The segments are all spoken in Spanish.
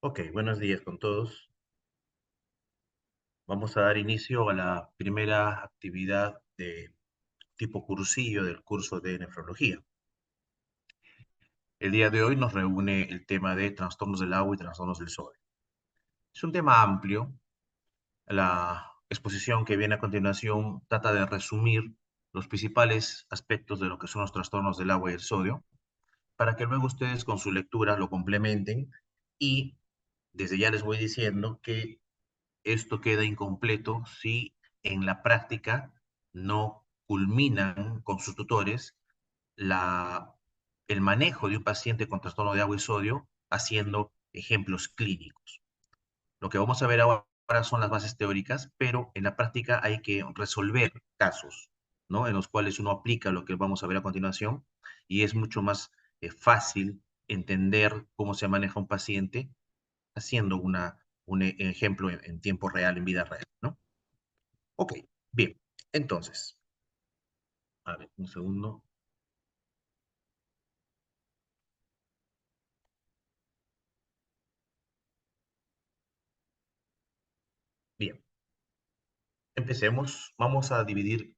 Ok, buenos días con todos. Vamos a dar inicio a la primera actividad de tipo cursillo del curso de nefrología. El día de hoy nos reúne el tema de trastornos del agua y trastornos del sodio. Es un tema amplio. La exposición que viene a continuación trata de resumir los principales aspectos de lo que son los trastornos del agua y el sodio, para que luego ustedes con su lectura lo complementen y desde ya les voy diciendo que esto queda incompleto si en la práctica no culminan con sus tutores la, el manejo de un paciente con trastorno de agua y sodio haciendo ejemplos clínicos. Lo que vamos a ver ahora son las bases teóricas, pero en la práctica hay que resolver casos, ¿no? En los cuales uno aplica lo que vamos a ver a continuación y es mucho más fácil entender cómo se maneja un paciente haciendo un ejemplo en tiempo real, en vida real, ¿no? Ok, bien. Entonces, a ver, un segundo. Bien, empecemos. Vamos a dividir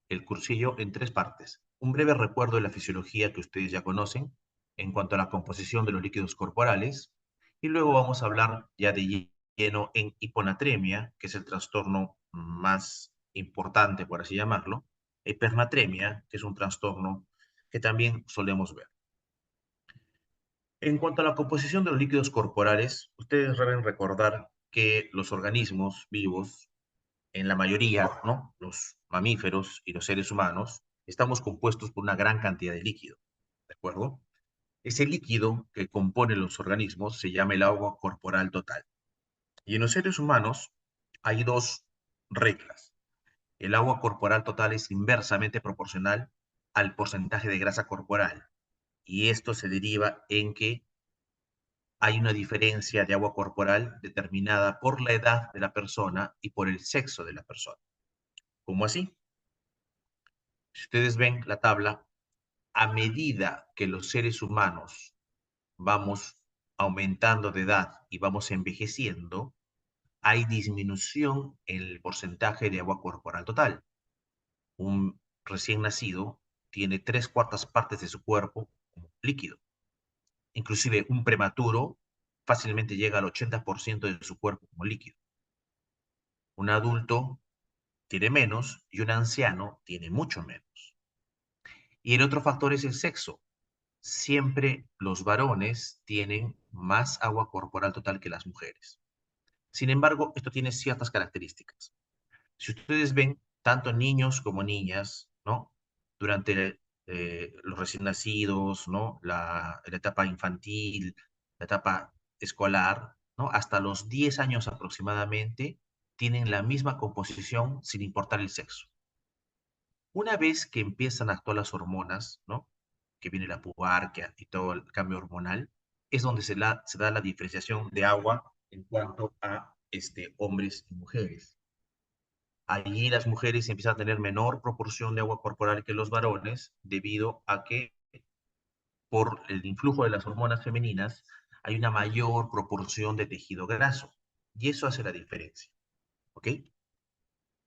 el cursillo en tres partes. Un breve recuerdo de la fisiología que ustedes ya conocen en cuanto a la composición de los líquidos corporales. Y luego vamos a hablar ya de lleno en hiponatremia, que es el trastorno más importante, por así llamarlo. Hipernatremia, que es un trastorno que también solemos ver. En cuanto a la composición de los líquidos corporales, ustedes deben recordar que los organismos vivos, en la mayoría, ¿no? Los mamíferos y los seres humanos, estamos compuestos por una gran cantidad de líquido, ¿de acuerdo? Ese líquido que compone los organismos se llama el agua corporal total. Y en los seres humanos hay dos reglas. El agua corporal total es inversamente proporcional al porcentaje de grasa corporal. Y esto se deriva en que hay una diferencia de agua corporal determinada por la edad de la persona y por el sexo de la persona. ¿Cómo así? Si ustedes ven la tabla, a medida que los seres humanos vamos aumentando de edad y vamos envejeciendo, hay disminución en el porcentaje de agua corporal total. Un recién nacido tiene tres cuartas partes de su cuerpo como líquido. Inclusive un prematuro fácilmente llega al 80% de su cuerpo como líquido. Un adulto tiene menos y un anciano tiene mucho menos. Y el otro factor es el sexo. Siempre los varones tienen más agua corporal total que las mujeres. Sin embargo, esto tiene ciertas características. Si ustedes ven, tanto niños como niñas, ¿no? Durante los recién nacidos, ¿no? La etapa infantil, la etapa escolar, ¿no? Hasta los 10 años aproximadamente, tienen la misma composición sin importar el sexo. Una vez que empiezan a actuar las hormonas, ¿no? Que viene la pubarquia y todo el cambio hormonal, es donde se da la diferenciación de agua en cuanto a hombres y mujeres. Allí las mujeres empiezan a tener menor proporción de agua corporal que los varones debido a que por el influjo de las hormonas femeninas hay una mayor proporción de tejido graso y eso hace la diferencia, ¿ok?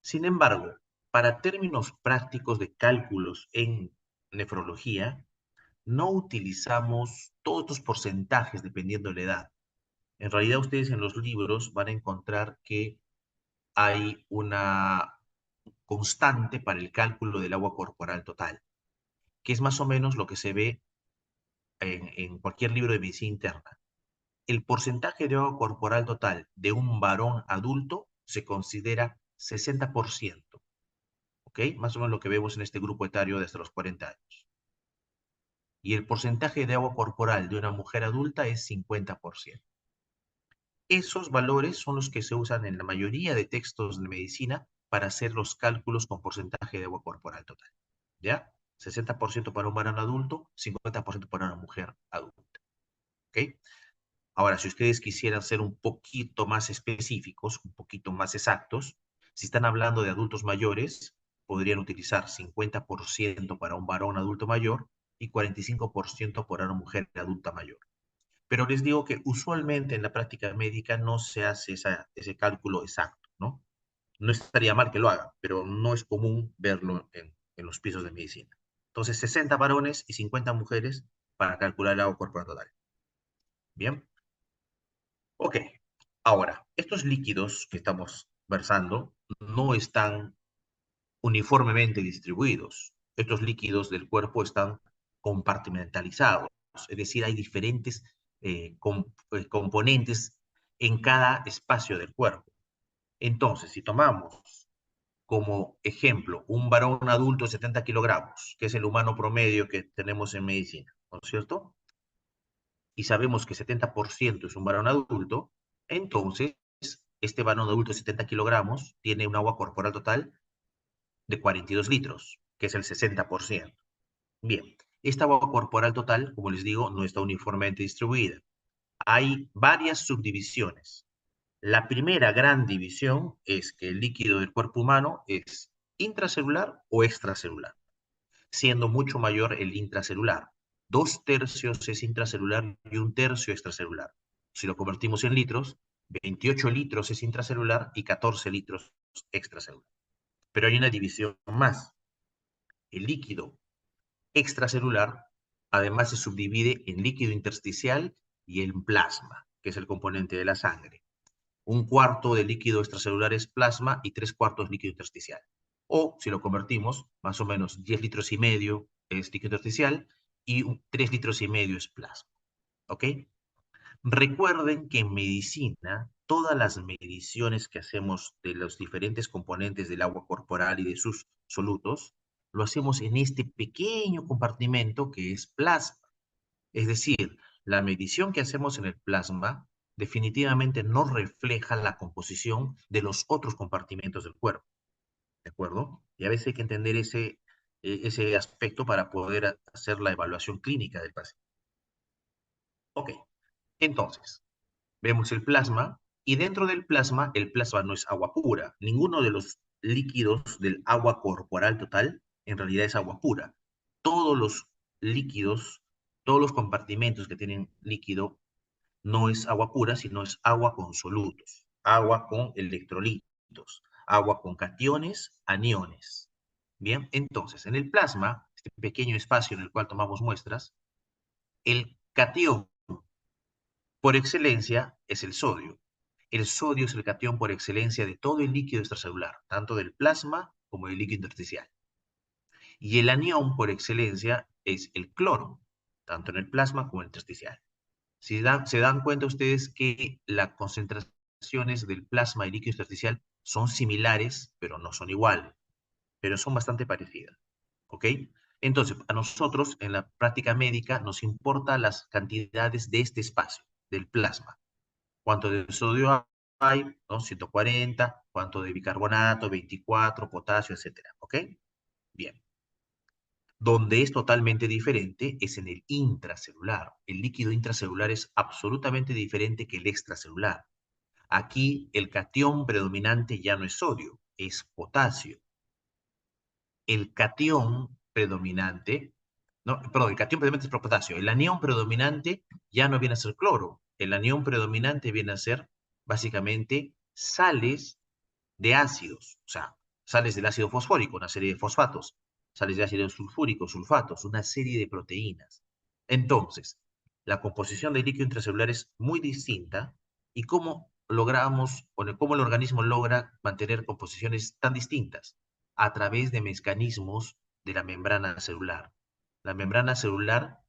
Sin embargo, para términos prácticos de cálculos en nefrología, no utilizamos todos estos porcentajes dependiendo de la edad. En realidad, ustedes en los libros van a encontrar que hay una constante para el cálculo del agua corporal total, que es más o menos lo que se ve en cualquier libro de medicina interna. El porcentaje de agua corporal total de un varón adulto se considera 60%, ¿ok? Más o menos lo que vemos en este grupo etario de hasta los 40 años. Y el porcentaje de agua corporal de una mujer adulta es 50%. Esos valores son los que se usan en la mayoría de textos de medicina para hacer los cálculos con porcentaje de agua corporal total. ¿Ya? 60% para un varón adulto, 50% para una mujer adulta. ¿Ok? Ahora, si ustedes quisieran ser un poquito más específicos, un poquito más exactos, si están hablando de adultos mayores, podrían utilizar 50% para un varón adulto mayor y 45% para una mujer adulta mayor. Pero les digo que usualmente en la práctica médica no se hace ese cálculo exacto, ¿no? No estaría mal que lo hagan, pero no es común verlo en los pisos de medicina. Entonces, 60 varones y 50 mujeres para calcular el agua corporal total. Bien, ok. Ahora, estos líquidos que estamos versando no están uniformemente distribuidos. Estos líquidos del cuerpo están compartimentalizados, es decir, hay diferentes componentes en cada espacio del cuerpo. Entonces, si tomamos como ejemplo un varón adulto de 70 kilogramos, que es el humano promedio que tenemos en medicina, ¿no es cierto? Y sabemos que 70% es un varón adulto, entonces este varón adulto de 70 kilogramos tiene un agua corporal total de 42 litros, que es el 60%. Bien, esta agua corporal total, como les digo, no está uniformemente distribuida. Hay varias subdivisiones. La primera gran división es que el líquido del cuerpo humano es intracelular o extracelular, siendo mucho mayor el intracelular. 2/3 es intracelular y 1/3 extracelular. Si lo convertimos en litros, 28 litros es intracelular y 14 litros extracelular. Pero hay una división más. El líquido extracelular además se subdivide en líquido intersticial y en plasma, que es el componente de la sangre. 1/4 de líquido extracelular es plasma y 3/4 líquido intersticial. O, si lo convertimos, más o menos 10 litros y medio es líquido intersticial y 3 litros y medio es plasma. ¿Ok? Recuerden que en medicina, todas las mediciones que hacemos de los diferentes componentes del agua corporal y de sus solutos, lo hacemos en este pequeño compartimento que es plasma. Es decir, la medición que hacemos en el plasma definitivamente no refleja la composición de los otros compartimentos del cuerpo, ¿de acuerdo? Y a veces hay que entender ese aspecto para poder hacer la evaluación clínica del paciente. Ok, entonces, vemos el plasma y dentro del plasma, el plasma no es agua pura. Ninguno de los líquidos del agua corporal total en realidad es agua pura. Todos los líquidos, todos los compartimentos que tienen líquido no es agua pura, sino es agua con solutos, agua con electrolitos, agua con cationes, aniones. Bien, entonces, en el plasma, este pequeño espacio en el cual tomamos muestras, el catión por excelencia es el sodio. El sodio es el catión por excelencia de todo el líquido extracelular, tanto del plasma como del líquido intersticial. Y el anión por excelencia es el cloro, tanto en el plasma como en el intersticial. Se dan cuenta ustedes que las concentraciones del plasma y líquido intersticial son similares, pero no son iguales, pero son bastante parecidas. ¿Ok? Entonces, a nosotros en la práctica médica nos importa las cantidades de este espacio, del plasma. Cuánto de sodio hay, ¿no? 140, cuánto de bicarbonato, 24, potasio, etcétera. ¿Ok? Bien. Donde es totalmente diferente es en el intracelular. El líquido intracelular es absolutamente diferente que el extracelular. Aquí el catión predominante ya no es sodio, es potasio. El catión predominante, no, perdón, el catión predominante es potasio. El anión predominante ya no viene a ser cloro. El anión predominante viene a ser básicamente sales de ácidos, o sea, sales del ácido fosfórico, una serie de fosfatos, sales de ácido sulfúrico, sulfatos, una serie de proteínas. Entonces, la composición del líquido intracelular es muy distinta y cómo logramos, o cómo el organismo logra mantener composiciones tan distintas a través de mecanismos de la membrana celular. La membrana celular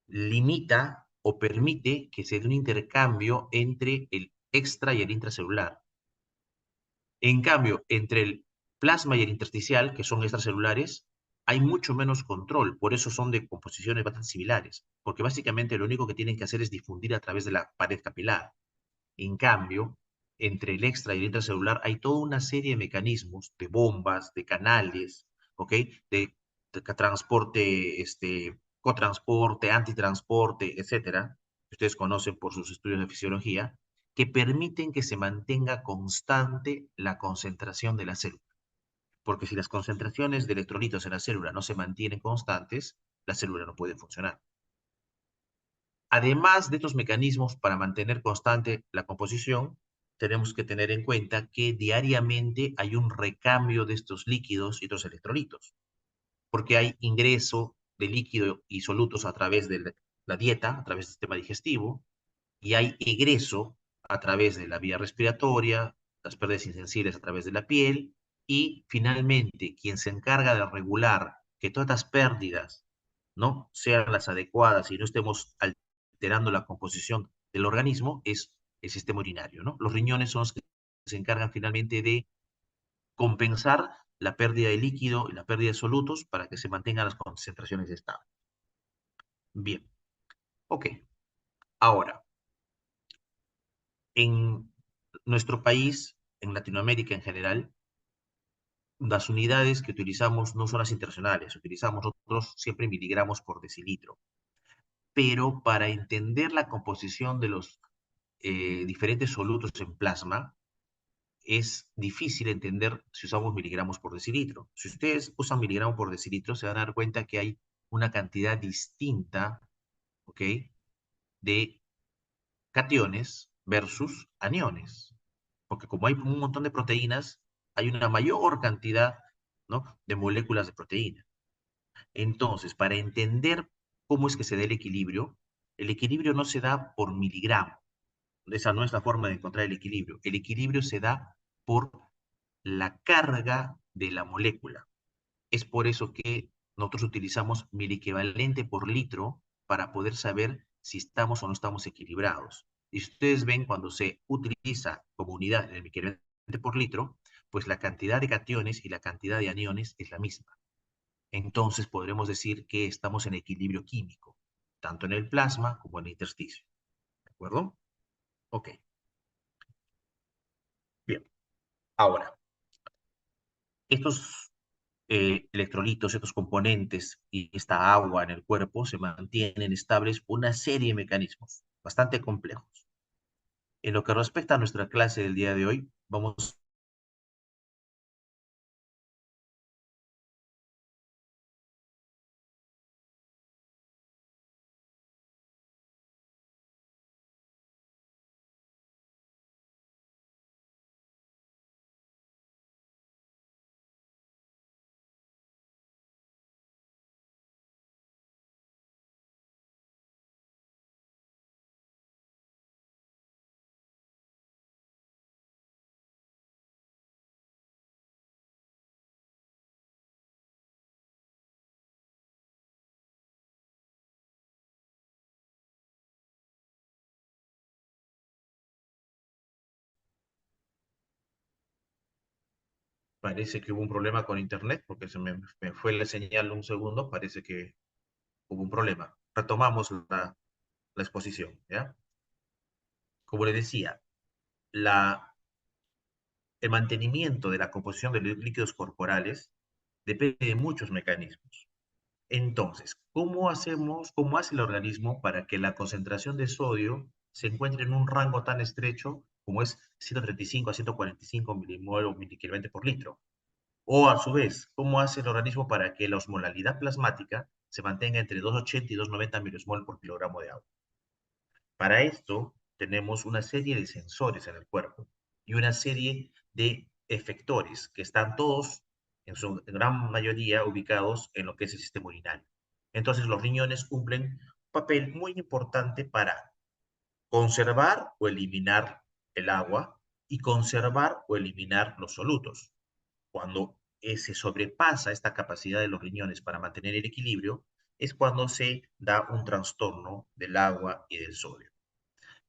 limita o permite que se dé un intercambio entre el extra y el intracelular. En cambio, entre el plasma y el intersticial, que son extracelulares, hay mucho menos control, por eso son de composiciones bastante similares, porque básicamente lo único que tienen que hacer es difundir a través de la pared capilar. En cambio, entre el extra y el intracelular hay toda una serie de mecanismos, de bombas, de canales, ¿ok? De transporte, cotransporte, antitransporte, etcétera, que ustedes conocen por sus estudios de fisiología, que permiten que se mantenga constante la concentración de la célula. Porque si las concentraciones de electrolitos en la célula no se mantienen constantes, la célula no puede funcionar. Además de estos mecanismos para mantener constante la composición, tenemos que tener en cuenta que diariamente hay un recambio de estos líquidos y estos electrolitos, porque hay ingreso de líquido y solutos a través de la dieta, a través del sistema digestivo, y hay egreso a través de la vía respiratoria, las pérdidas insensibles a través de la piel, y finalmente quien se encarga de regular que todas estas pérdidas no sean las adecuadas y no estemos alterando la composición del organismo es el sistema urinario, ¿no? Los riñones son los que se encargan finalmente de compensar la pérdida de líquido y la pérdida de solutos para que se mantengan las concentraciones estables. Bien, ok. Ahora, en nuestro país, en Latinoamérica en general, las unidades que utilizamos no son las internacionales, utilizamos nosotros siempre miligramos por decilitro. Pero para entender la composición de los diferentes solutos en plasma, es difícil entender si usamos miligramos por decilitro. Si ustedes usan miligramos por decilitro, se van a dar cuenta que hay una cantidad distinta, ¿ok?, de cationes versus aniones. Porque como hay un montón de proteínas, hay una mayor cantidad, ¿no?, de moléculas de proteína. Entonces, para entender cómo es que se da el equilibrio no se da por miligramo. Esa no es la forma de encontrar el equilibrio. El equilibrio se da por la carga de la molécula. Es por eso que nosotros utilizamos miliequivalente por litro para poder saber si estamos o no estamos equilibrados. Y si ustedes ven, cuando se utiliza como unidad el miliequivalente por litro, pues la cantidad de cationes y la cantidad de aniones es la misma. Entonces podremos decir que estamos en equilibrio químico, tanto en el plasma como en el intersticio. ¿De acuerdo? Ok. Bien. Ahora, estos electrolitos, estos componentes y esta agua en el cuerpo se mantienen estables por una serie de mecanismos bastante complejos. En lo que respecta a nuestra clase del día de hoy, vamos. Parece que hubo un problema con internet porque me fue la señal un segundo, parece que hubo un problema. Retomamos la exposición, ¿ya? Como le decía, la el mantenimiento de la composición de los líquidos corporales depende de muchos mecanismos. Entonces, cómo hace el organismo para que la concentración de sodio se encuentre en un rango tan estrecho como es 135 a 145 milimol o miliequivalente por litro? O a su vez, ¿cómo hace el organismo para que la osmolalidad plasmática se mantenga entre 280 y 290 milimol por kilogramo de agua? Para esto tenemos una serie de sensores en el cuerpo y una serie de efectores que están todos, en su gran mayoría, ubicados en lo que es el sistema urinario. Entonces los riñones cumplen un papel muy importante para conservar o eliminar el agua y conservar o eliminar los solutos. Cuando se sobrepasa esta capacidad de los riñones para mantener el equilibrio, es cuando se da un trastorno del agua y del sodio.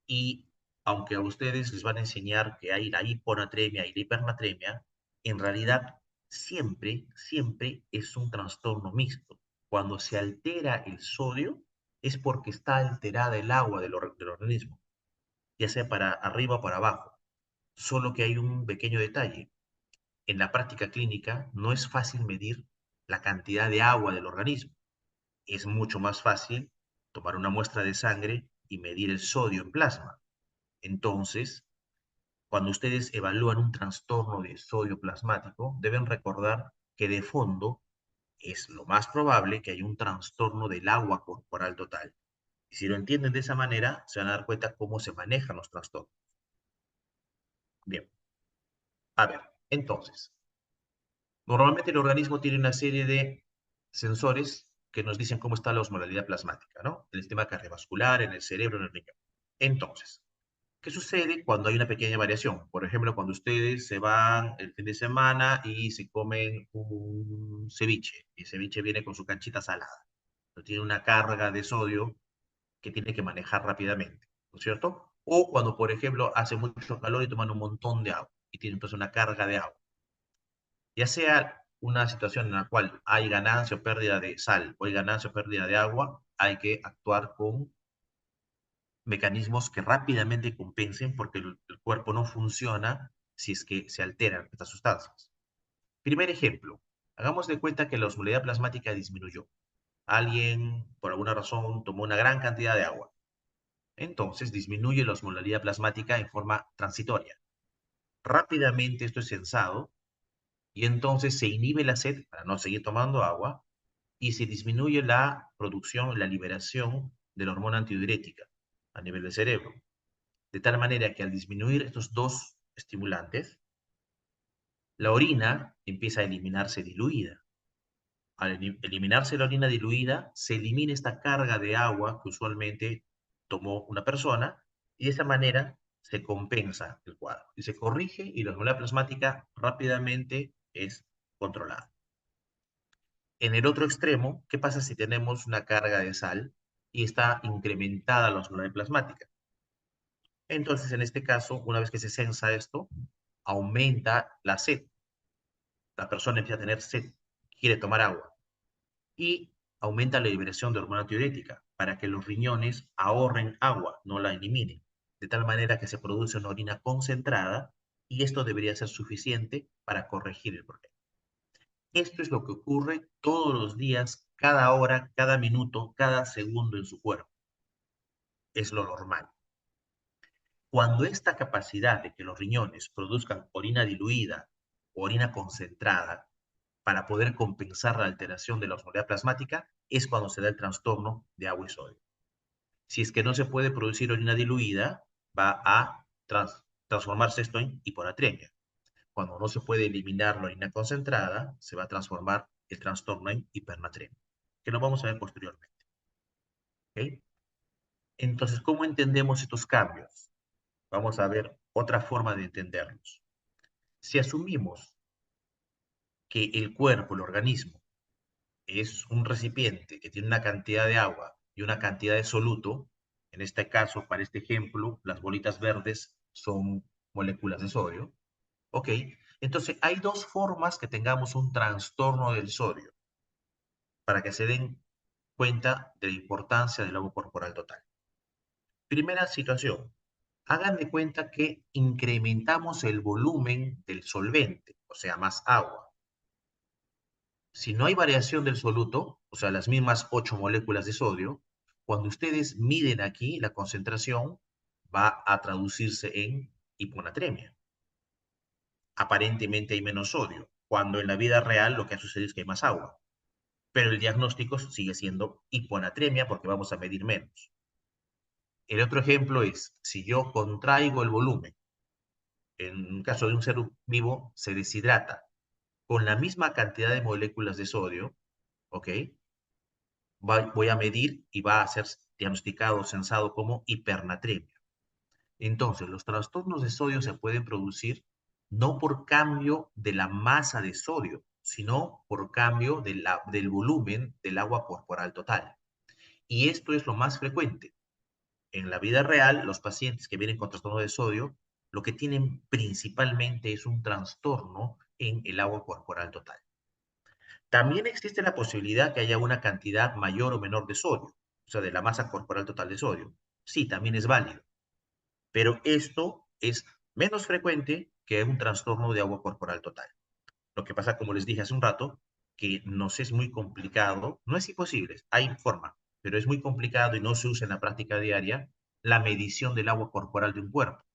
Y aunque a ustedes les van a enseñar que hay la hiponatremia y la hipernatremia, en realidad siempre es un trastorno mixto. Cuando se altera el sodio es porque está alterada el agua del organismo, ya sea para arriba o para abajo. Solo que hay un pequeño detalle. En la práctica clínica no es fácil medir la cantidad de agua del organismo. Es mucho más fácil tomar una muestra de sangre y medir el sodio en plasma. Entonces, cuando ustedes evalúan un trastorno de sodio plasmático, deben recordar que de fondo es lo más probable que haya un trastorno del agua corporal total. Y si lo entienden de esa manera, se van a dar cuenta cómo se manejan los trastornos. Bien, a ver, entonces, normalmente el organismo tiene una serie de sensores que nos dicen cómo está la osmolaridad plasmática, ¿no? En el sistema cardiovascular, en el cerebro, en el riñón. Entonces, ¿qué sucede cuando hay una pequeña variación? Por ejemplo, cuando ustedes se van el fin de semana y se comen un ceviche, y el ceviche viene con su canchita salada, tiene una carga de sodio que tiene que manejar rápidamente, ¿no es cierto? O cuando, por ejemplo, hace mucho calor y toman un montón de agua, y tienen entonces una carga de agua. Ya sea una situación en la cual hay ganancia o pérdida de sal, o hay ganancia o pérdida de agua, hay que actuar con mecanismos que rápidamente compensen porque el cuerpo no funciona si es que se alteran estas sustancias. Primer ejemplo, hagamos de cuenta que la osmolaridad plasmática disminuyó. Alguien, por alguna razón, tomó una gran cantidad de agua. Entonces disminuye la osmolaridad plasmática en forma transitoria. Rápidamente esto es sensado y entonces se inhibe la sed para no seguir tomando agua y se disminuye la producción, la liberación de la hormona antidiurética a nivel del cerebro. De tal manera que al disminuir estos dos estimulantes, la orina empieza a eliminarse diluida. Al eliminarse la orina diluida, se elimina esta carga de agua que usualmente tomó una persona y de esa manera se compensa el cuadro y se corrige y la osmolalidad plasmática rápidamente es controlada. En el otro extremo, ¿qué pasa si tenemos una carga de sal y está incrementada la osmolalidad plasmática? Entonces, en este caso, una vez que se sensa esto, aumenta la sed. La persona empieza a tener sed, quiere tomar agua y aumenta la liberación de hormona tiurética para que los riñones ahorren agua, no la eliminen, de tal manera que se produce una orina concentrada y esto debería ser suficiente para corregir el problema. Esto es lo que ocurre todos los días, cada hora, cada minuto, cada segundo en su cuerpo. Es lo normal. Cuando esta capacidad de que los riñones produzcan orina diluida o orina concentrada para poder compensar la alteración de la osmolaridad plasmática es cuando se da el trastorno de agua y sodio. Si es que no se puede producir orina diluida, va a transformarse esto en hiponatremia. Cuando no se puede eliminar la orina concentrada, se va a transformar el trastorno en hipernatremia, que lo vamos a ver posteriormente. ¿Okay? Entonces, ¿cómo entendemos estos cambios? Vamos a ver otra forma de entenderlos. Si asumimos que el cuerpo, el organismo, es un recipiente que tiene una cantidad de agua y una cantidad de soluto, en este caso, para este ejemplo, las bolitas verdes son moléculas de sodio, ¿ok? Entonces, hay dos formas que tengamos un trastorno del sodio, para que se den cuenta de la importancia del agua corporal total. Primera situación, hagan de cuenta que incrementamos el volumen del solvente, o sea, más agua. Si no hay variación del soluto, o sea, las mismas 8 moléculas de sodio, cuando ustedes miden aquí la concentración, va a traducirse en hiponatremia. Aparentemente hay menos sodio, cuando en la vida real lo que ha sucedido es que hay más agua. Pero el diagnóstico sigue siendo hiponatremia porque vamos a medir menos. El otro ejemplo es, si yo contraigo el volumen, en un caso de un ser vivo, se deshidrata con la misma cantidad de moléculas de sodio, ¿ok? Voy a medir y va a ser diagnosticado, censado como hipernatremia. Entonces, los trastornos de sodio se pueden producir no por cambio de la masa de sodio, sino por cambio del volumen del agua corporal total. Y esto es lo más frecuente. En la vida real, los pacientes que vienen con trastorno de sodio, lo que tienen principalmente es un trastorno en el agua corporal total. También existe la posibilidad que haya una cantidad mayor o menor de sodio, o sea, de la masa corporal total de sodio. Sí, también es válido, pero esto es menos frecuente que un trastorno de agua corporal total. Lo que pasa, como les dije hace un rato, que nos es muy complicado, no es imposible, hay forma, pero es muy complicado y no se usa en la práctica diaria la medición del agua corporal de un cuerpo.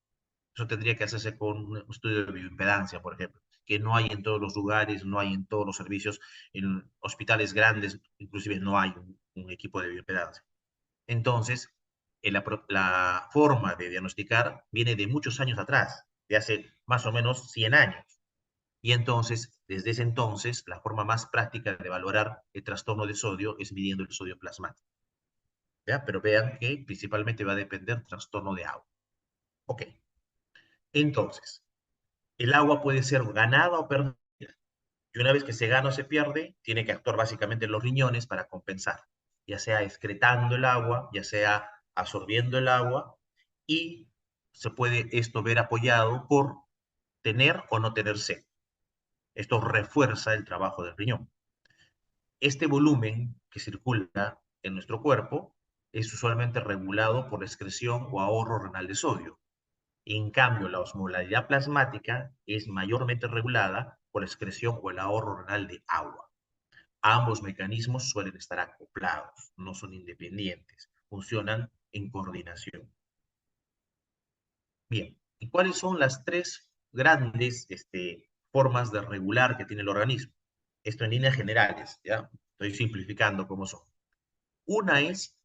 Eso tendría que hacerse con un estudio de bioimpedancia, por ejemplo, que no hay en todos los lugares, no hay en todos los servicios, en hospitales grandes, inclusive no hay un equipo de bioimpedancia. Entonces, la forma de diagnosticar viene de muchos años atrás, de hace más o menos 100 años. Y entonces, desde ese entonces, la forma más práctica de valorar el trastorno de sodio es midiendo el sodio plasmático. ¿Ya? Pero vean que principalmente va a depender del trastorno de agua. Ok. Entonces, el agua puede ser ganada o perdida. Y una vez que se gana o se pierde, tiene que actuar básicamente los riñones para compensar, ya sea excretando el agua, ya sea absorbiendo el agua, y se puede esto ver apoyado por tener o no tener sed. Esto refuerza el trabajo del riñón. Este volumen que circula en nuestro cuerpo es usualmente regulado por la excreción o ahorro renal de sodio. En cambio, la osmolaridad plasmática es mayormente regulada por la excreción o el ahorro renal de agua. Ambos mecanismos suelen estar acoplados, no son independientes, funcionan en coordinación. Bien, ¿y cuáles son las tres grandes formas de regular que tiene el organismo? Esto en líneas generales, ¿ya? Estoy simplificando cómo son. Una es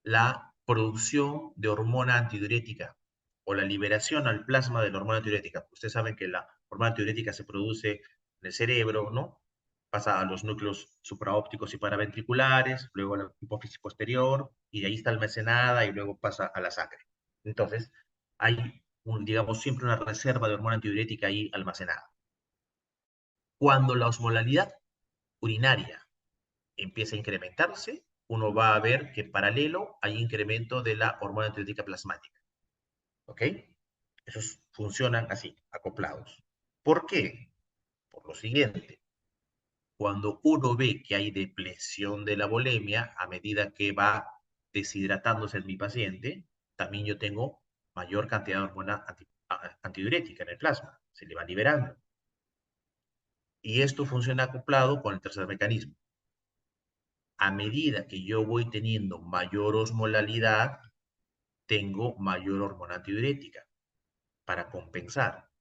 la producción de hormona antidiurética o la liberación al plasma de la hormona antidiurética. Ustedes saben que la hormona antidiurética se produce en el cerebro, ¿no? Pasa a los núcleos supraópticos y paraventriculares, luego a la hipófisis posterior, y de ahí está almacenada y luego pasa a la sangre. Entonces, hay, digamos, siempre una reserva de hormona antidiurética ahí almacenada. Cuando la osmolalidad urinaria empieza a incrementarse, uno va a ver que en paralelo hay incremento de la hormona antidiurética plasmática. ¿Ok? Esos funcionan así, acoplados. ¿Por qué? Por lo siguiente. Cuando uno ve que hay depresión de la volemia, a medida que va deshidratándose en mi paciente, también yo tengo mayor cantidad de hormona antidiurética en el plasma. Se le va liberando. Y esto funciona acoplado con el tercer mecanismo. A medida que yo voy teniendo mayor osmolalidad, tengo mayor hormona antidiurética para compensar.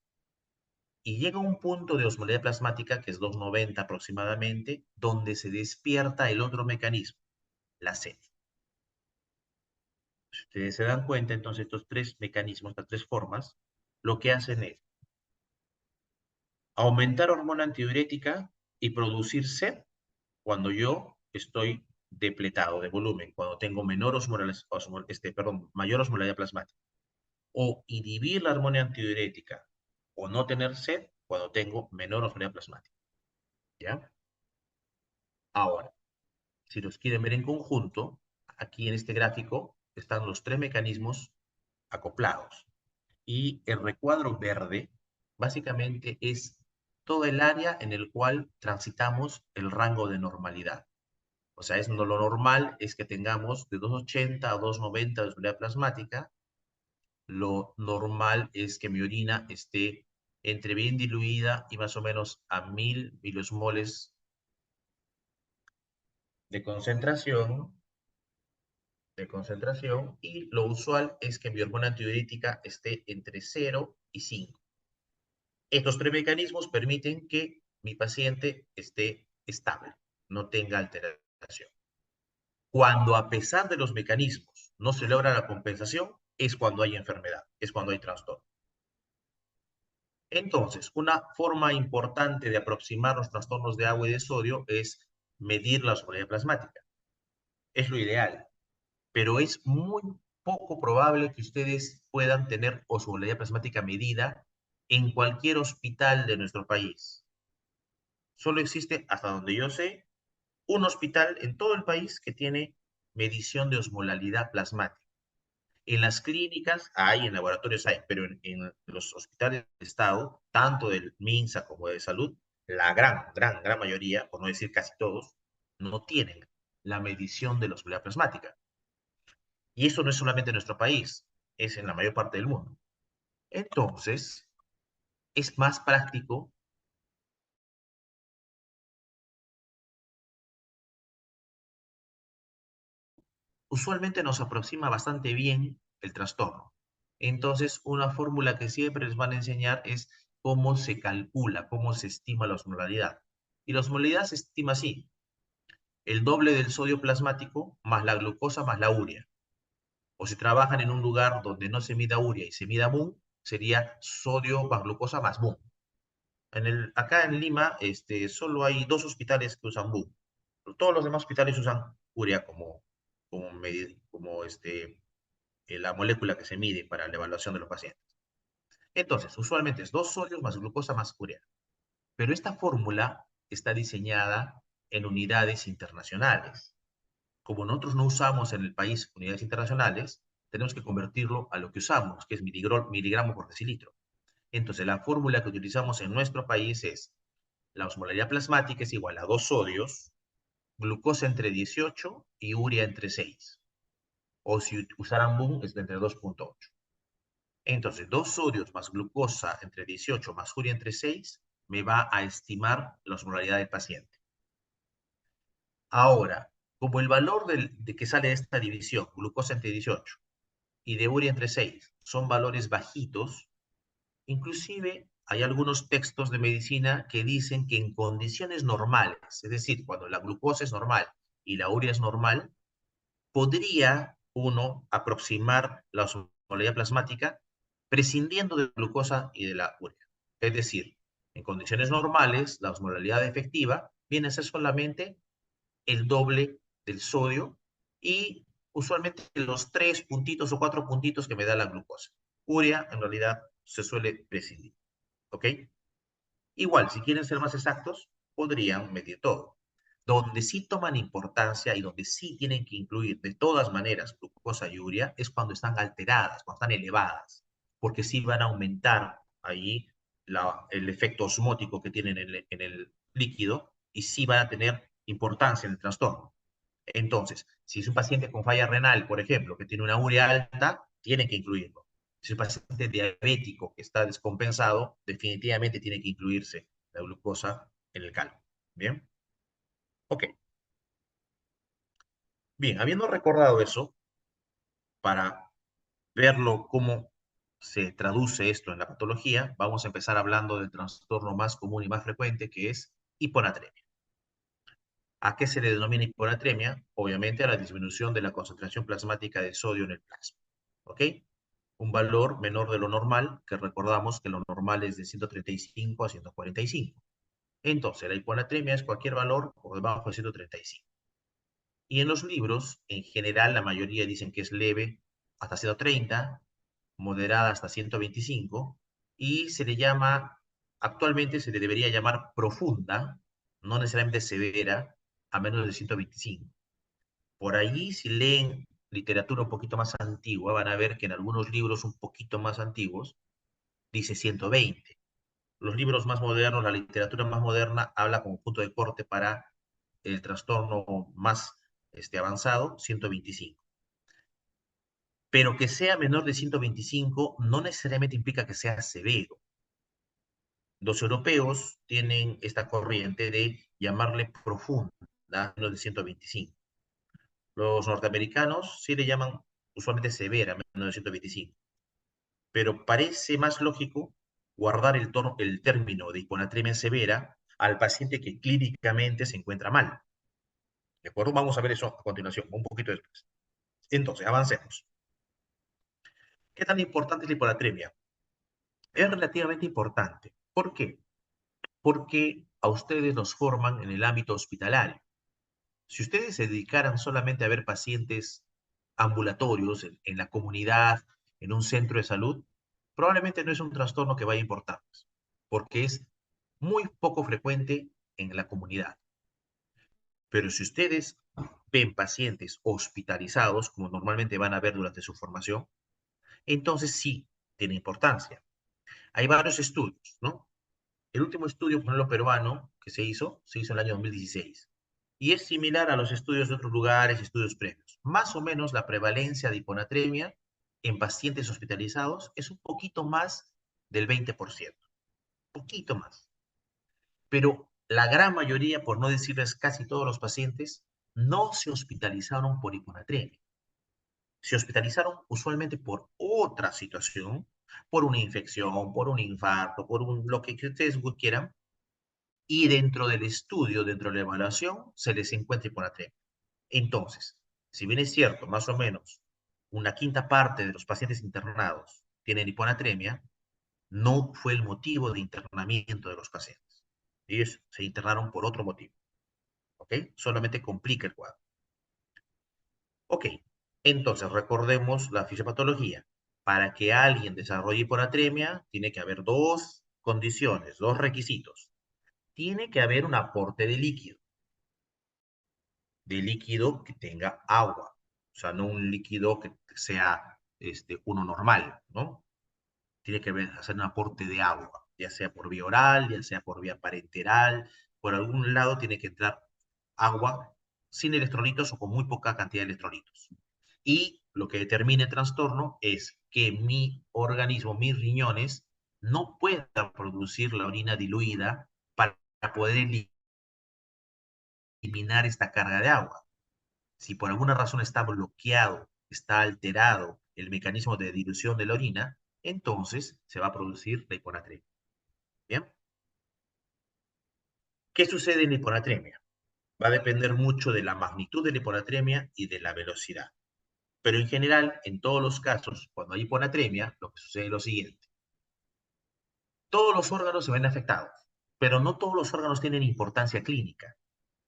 Y llega un punto de osmolalidad plasmática, que es 290 aproximadamente, donde se despierta el otro mecanismo, la sed. Si ustedes se dan cuenta, entonces estos tres mecanismos, estas tres formas, lo que hacen es aumentar hormona antidiurética y producir sed cuando yo estoy depletado de volumen, cuando tengo mayor osmolalidad plasmática. O inhibir la hormona antidiurética o no tener sed cuando tengo menor osmolalidad plasmática. ¿Ya? Ahora, si los quieren ver en conjunto, aquí en este gráfico están los tres mecanismos acoplados. Y el recuadro verde básicamente es todo el área en el cual transitamos el rango de normalidad. O sea, lo normal es que tengamos de 280 a 290 de osmolalidad plasmática. Lo normal es que mi orina esté entre bien diluida y más o menos a 1000 milosmoles de concentración, y lo usual es que mi hormona antidiurética esté entre 0 y 5. Estos tres mecanismos permiten que mi paciente esté estable, no tenga alteración. Cuando a pesar de los mecanismos no se logra la compensación, es cuando hay enfermedad, es cuando hay trastorno. Entonces, una forma importante de aproximar los trastornos de agua y de sodio es medir la osmolalidad plasmática. Es lo ideal, pero es muy poco probable que ustedes puedan tener osmolalidad plasmática medida en cualquier hospital de nuestro país. Solo existe, hasta donde yo sé, un hospital en todo el país que tiene medición de osmolalidad plasmática. En las clínicas hay, en laboratorios hay, pero en los hospitales de Estado, tanto del MINSA como de salud, la gran mayoría, por no decir casi todos, no tienen la medición de la osmolalidad plasmática. Y eso no es solamente en nuestro país, es en la mayor parte del mundo. Entonces, es más práctico. Usualmente nos aproxima bastante bien el trastorno. Entonces, una fórmula que siempre les van a enseñar es cómo se calcula, cómo se estima la osmolaridad. Y la osmolaridad se estima así: el doble del sodio plasmático más la glucosa más la urea. O si trabajan en un lugar donde no se mida urea y se mida BUN, sería sodio más glucosa más BUN. Acá en Lima, solo hay 2 hospitales que usan BUN. Todos los demás hospitales usan urea como la molécula que se mide para la evaluación de los pacientes. Entonces, usualmente es 2 sodios más glucosa más urea. Pero esta fórmula está diseñada en unidades internacionales. Como nosotros no usamos en el país unidades internacionales, tenemos que convertirlo a lo que usamos, que es miligramo por decilitro. Entonces, la fórmula que utilizamos en nuestro país es la osmolaridad plasmática es igual a 2 sodios, glucosa entre 18 y urea entre 6. O si usaran BUN, es entre 2,8. Entonces, 2 sodios más glucosa entre 18 más urea entre 6 me va a estimar la osmolaridad del paciente. Ahora, como el valor de que sale esta división, glucosa entre 18 y de urea entre 6, son valores bajitos, inclusive hay algunos textos de medicina que dicen que en condiciones normales, es decir, cuando la glucosa es normal y la urea es normal, podría uno aproximar la osmolaridad plasmática prescindiendo de la glucosa y de la urea. Es decir, en condiciones normales, la osmolaridad efectiva viene a ser solamente el doble del sodio y usualmente los 3 puntitos o 4 puntitos que me da la glucosa. Urea, en realidad, se suele prescindir. ¿Ok? Igual, si quieren ser más exactos, podrían medir todo. Donde sí toman importancia y donde sí tienen que incluir de todas maneras glucosa y urea es cuando están alteradas, cuando están elevadas, porque sí van a aumentar ahí el efecto osmótico que tienen en el líquido y sí van a tener importancia en el trastorno. Entonces, si es un paciente con falla renal, por ejemplo, que tiene una urea alta, tiene que incluirlo. Si es un paciente diabético que está descompensado, definitivamente tiene que incluirse la glucosa en el cálculo. ¿Bien? Ok. Bien, habiendo recordado eso, para verlo cómo se traduce esto en la patología, vamos a empezar hablando del trastorno más común y más frecuente, que es hiponatremia. ¿A qué se le denomina hiponatremia? Obviamente a la disminución de la concentración plasmática de sodio en el plasma. ¿Ok? Un valor menor de lo normal, que recordamos que lo normal es de 135 a 145. Entonces, la hiponatremia es cualquier valor por debajo de 135. Y en los libros, en general, la mayoría dicen que es leve hasta 130, moderada hasta 125, y se le llama, actualmente se le debería llamar profunda, no necesariamente severa, a menos de 125. Por ahí, si leen literatura un poquito más antigua, van a ver que en algunos libros un poquito más antiguos dice 120. Los libros más modernos, la literatura más moderna, habla como punto de corte para el trastorno más avanzado, 125. Pero que sea menor de 125 no necesariamente implica que sea severo. Los europeos tienen esta corriente de llamarle profunda, menos de 125. Los norteamericanos sí le llaman usualmente severa, menos de 125. Pero parece más lógico guardar el término de hiponatremia severa al paciente que clínicamente se encuentra mal. ¿De acuerdo? Vamos a ver eso a continuación, un poquito después. Entonces, avancemos. ¿Qué tan importante es la hiponatremia? Es relativamente importante. ¿Por qué? Porque a ustedes los forman en el ámbito hospitalario. Si ustedes se dedicaran solamente a ver pacientes ambulatorios en la comunidad, en un centro de salud, probablemente no es un trastorno que vaya a importarles, porque es muy poco frecuente en la comunidad. Pero si ustedes ven pacientes hospitalizados, como normalmente van a ver durante su formación, entonces sí tiene importancia. Hay varios estudios, ¿no? El último estudio, por ejemplo, peruano que se hizo en el año 2016. Y es similar a los estudios de otros lugares, estudios previos. Más o menos la prevalencia de hiponatremia en pacientes hospitalizados es un poquito más del 20%. Poquito más. Pero la gran mayoría, por no decirles casi todos los pacientes, no se hospitalizaron por hiponatremia. Se hospitalizaron usualmente por otra situación, por una infección, por un infarto, por lo que ustedes quieran, y dentro del estudio, dentro de la evaluación, se les encuentra hiponatremia. Entonces, si bien es cierto, más o menos, una quinta parte de los pacientes internados tienen hiponatremia, no fue el motivo de internamiento de los pacientes. Ellos se internaron por otro motivo, ¿ok? Solamente complica el cuadro. Ok, entonces recordemos la fisiopatología. Para que alguien desarrolle hiponatremia, tiene que haber dos condiciones, dos requisitos. Tiene que haber un aporte de líquido que tenga agua. O sea, no un líquido que sea uno normal, ¿no? Tiene que hacer un aporte de agua, ya sea por vía oral, ya sea por vía parenteral, por algún lado tiene que entrar agua sin electrolitos o con muy poca cantidad de electrolitos. Y lo que determina el trastorno es que mi organismo, mis riñones, no puedan producir la orina diluida para poder eliminar esta carga de agua. Si por alguna razón está bloqueado, está alterado el mecanismo de dilución de la orina, entonces se va a producir la hiponatremia. ¿Bien? ¿Qué sucede en la hiponatremia? Va a depender mucho de la magnitud de la hiponatremia y de la velocidad. Pero en general, en todos los casos, cuando hay hiponatremia, lo que sucede es lo siguiente. Todos los órganos se ven afectados, pero no todos los órganos tienen importancia clínica,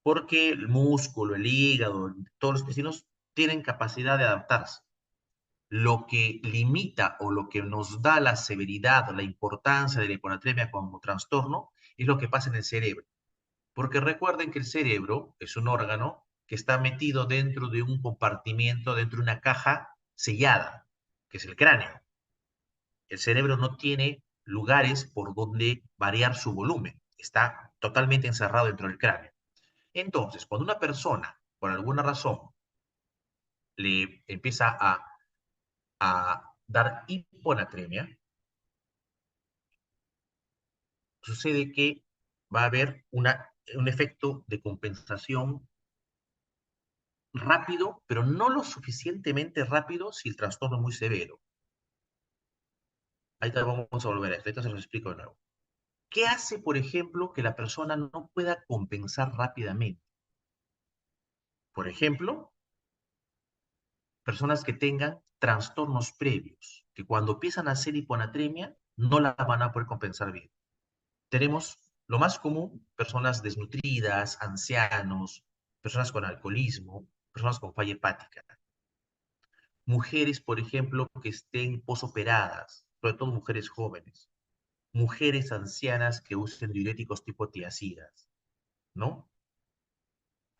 porque el músculo, el hígado, todos los intestinos tienen capacidad de adaptarse. Lo que limita o lo que nos da la severidad o la importancia de la hiponatremia como trastorno es lo que pasa en el cerebro. Porque recuerden que el cerebro es un órgano que está metido dentro de un compartimiento, dentro de una caja sellada, que es el cráneo. El cerebro no tiene lugares por donde variar su volumen. Está totalmente encerrado dentro del cráneo. Entonces, cuando una persona, por alguna razón, le empieza a dar hiponatremia, sucede que va a haber un efecto de compensación rápido, pero no lo suficientemente rápido si el trastorno es muy severo. Ahí te vamos a volver a esto, ahorita se los explico de nuevo. ¿Qué hace, por ejemplo, que la persona no pueda compensar rápidamente? Por ejemplo, personas que tengan trastornos previos, que cuando empiezan a hacer hiponatremia no la van a poder compensar bien. Tenemos lo más común, personas desnutridas, ancianos, personas con alcoholismo, personas con falla hepática. Mujeres, por ejemplo, que estén posoperadas, sobre todo mujeres jóvenes, mujeres ancianas que usen diuréticos tipo tiazidas, ¿no?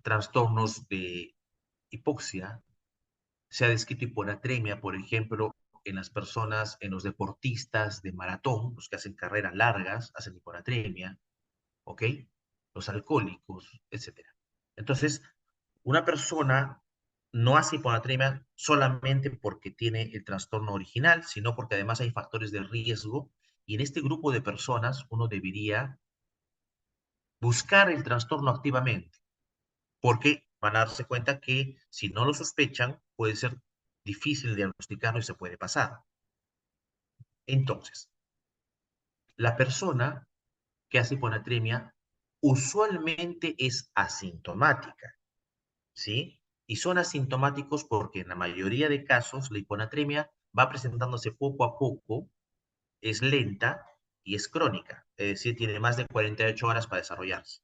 Trastornos de hipoxia, se ha descrito hiponatremia, por ejemplo, en las personas, en los deportistas de maratón, los que hacen carreras largas, hacen hiponatremia, ¿ok? Los alcohólicos, etcétera. Entonces, una persona no hace hiponatremia solamente porque tiene el trastorno original, sino porque además hay factores de riesgo y en este grupo de personas uno debería buscar el trastorno activamente, porque van a darse cuenta que si no lo sospechan, puede ser difícil diagnosticarlo y se puede pasar. Entonces, la persona que hace hiponatremia usualmente es asintomática, ¿sí? Y son asintomáticos porque en la mayoría de casos la hiponatremia va presentándose poco a poco, es lenta y es crónica, es decir, tiene más de 48 horas para desarrollarse.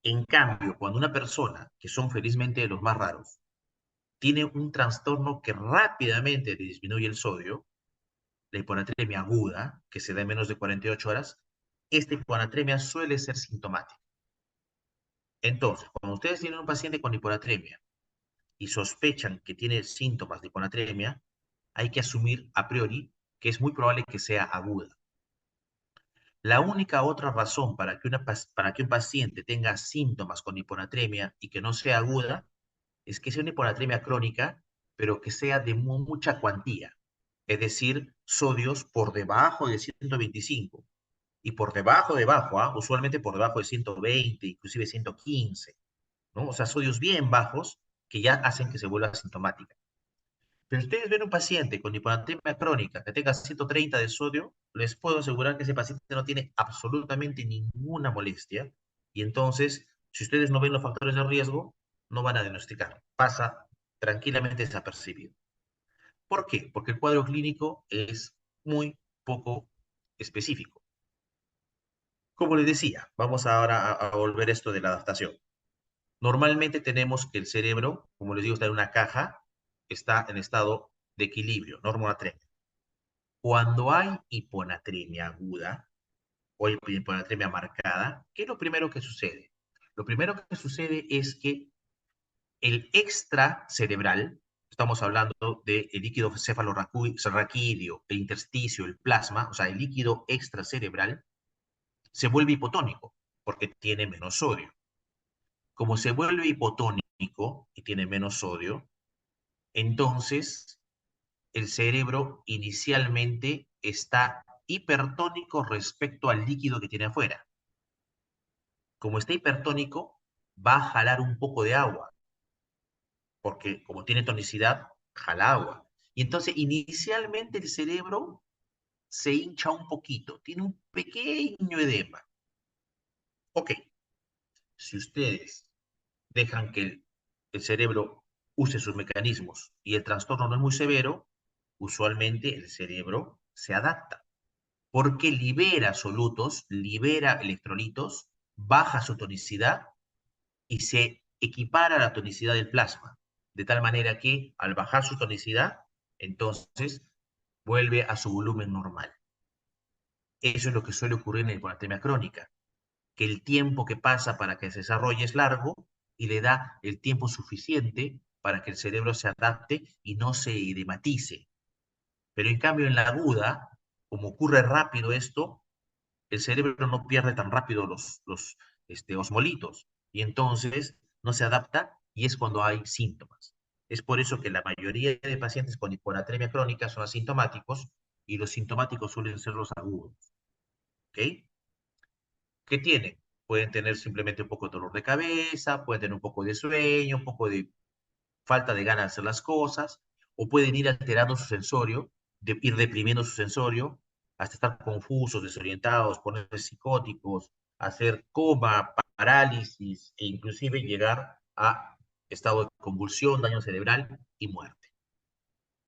En cambio, cuando una persona, que son felizmente de los más raros, tiene un trastorno que rápidamente le disminuye el sodio, la hiponatremia aguda, que se da en menos de 48 horas, esta hiponatremia suele ser sintomática. Entonces, cuando ustedes tienen un paciente con hiponatremia y sospechan que tiene síntomas de hiponatremia, hay que asumir a priori que es muy probable que sea aguda. La única otra razón para que un paciente tenga síntomas con hiponatremia y que no sea aguda es que sea una hiponatremia crónica, pero que sea de mucha cuantía, es decir, sodios por debajo de 125 y por debajo, ¿ah? Usualmente por debajo de 120, inclusive 115, ¿no? O sea, sodios bien bajos que ya hacen que se vuelva asintomática. Pero ustedes ven un paciente con hiponatremia crónica que tenga 130 de sodio, les puedo asegurar que ese paciente no tiene absolutamente ninguna molestia y entonces, si ustedes no ven los factores de riesgo, no van a diagnosticar. Pasa tranquilamente desapercibido. ¿Por qué? Porque el cuadro clínico es muy poco específico. Como les decía, vamos ahora a volver esto de la adaptación. Normalmente tenemos que el cerebro, como les digo, está en una caja, está en estado de equilibrio, normonatremia. Cuando hay hiponatremia aguda o hiponatremia marcada, ¿qué es lo primero que sucede? Lo primero que sucede es que el extracerebral, estamos hablando del líquido cefalorraquídeo, el intersticio, el plasma, o sea, el líquido extracerebral, se vuelve hipotónico porque tiene menos sodio. Como se vuelve hipotónico y tiene menos sodio, entonces el cerebro inicialmente está hipertónico respecto al líquido que tiene afuera. Como está hipertónico, va a jalar un poco de agua, porque como tiene tonicidad, jala agua. Y entonces inicialmente el cerebro se hincha un poquito, tiene un pequeño edema. Ok, si ustedes dejan que el cerebro use sus mecanismos y el trastorno no es muy severo, usualmente el cerebro se adapta porque libera solutos, libera electrolitos, baja su tonicidad y se equipara a la tonicidad del plasma, de tal manera que al bajar su tonicidad, entonces vuelve a su volumen normal. Eso es lo que suele ocurrir en la hiponatremia crónica, que el tiempo que pasa para que se desarrolle es largo y le da el tiempo suficiente para que el cerebro se adapte y no se edematice. Pero en cambio en la aguda, como ocurre rápido esto, el cerebro no pierde tan rápido los osmolitos y entonces no se adapta y es cuando hay síntomas. Es por eso que la mayoría de pacientes con hiponatremia crónica son asintomáticos y los sintomáticos suelen ser los agudos. ¿Ok? ¿Qué tienen? Pueden tener simplemente un poco de dolor de cabeza, pueden tener un poco de sueño, un poco de falta de ganas de hacer las cosas, o pueden ir alterando su sensorio, ir deprimiendo su sensorio, hasta estar confusos, desorientados, ponerse psicóticos, hacer coma, parálisis, e inclusive llegar a estado de convulsión, daño cerebral y muerte.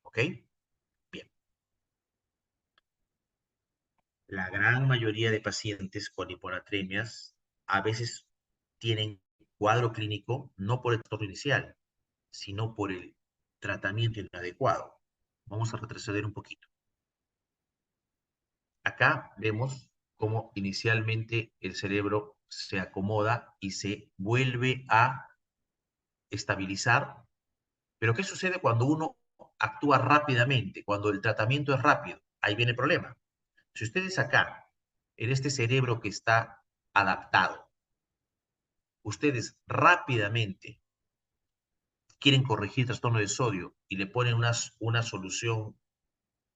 ¿Ok? Bien. La gran mayoría de pacientes con hiponatremias a veces tienen cuadro clínico no por el trastorno inicial, sino por el tratamiento inadecuado. Vamos a retroceder un poquito. Acá vemos cómo inicialmente el cerebro se acomoda y se vuelve a estabilizar. Pero ¿qué sucede cuando uno actúa rápidamente, cuando el tratamiento es rápido? Ahí viene el problema. Si ustedes acá, en este cerebro que está adaptado, ustedes rápidamente quieren corregir el trastorno de sodio y le ponen una solución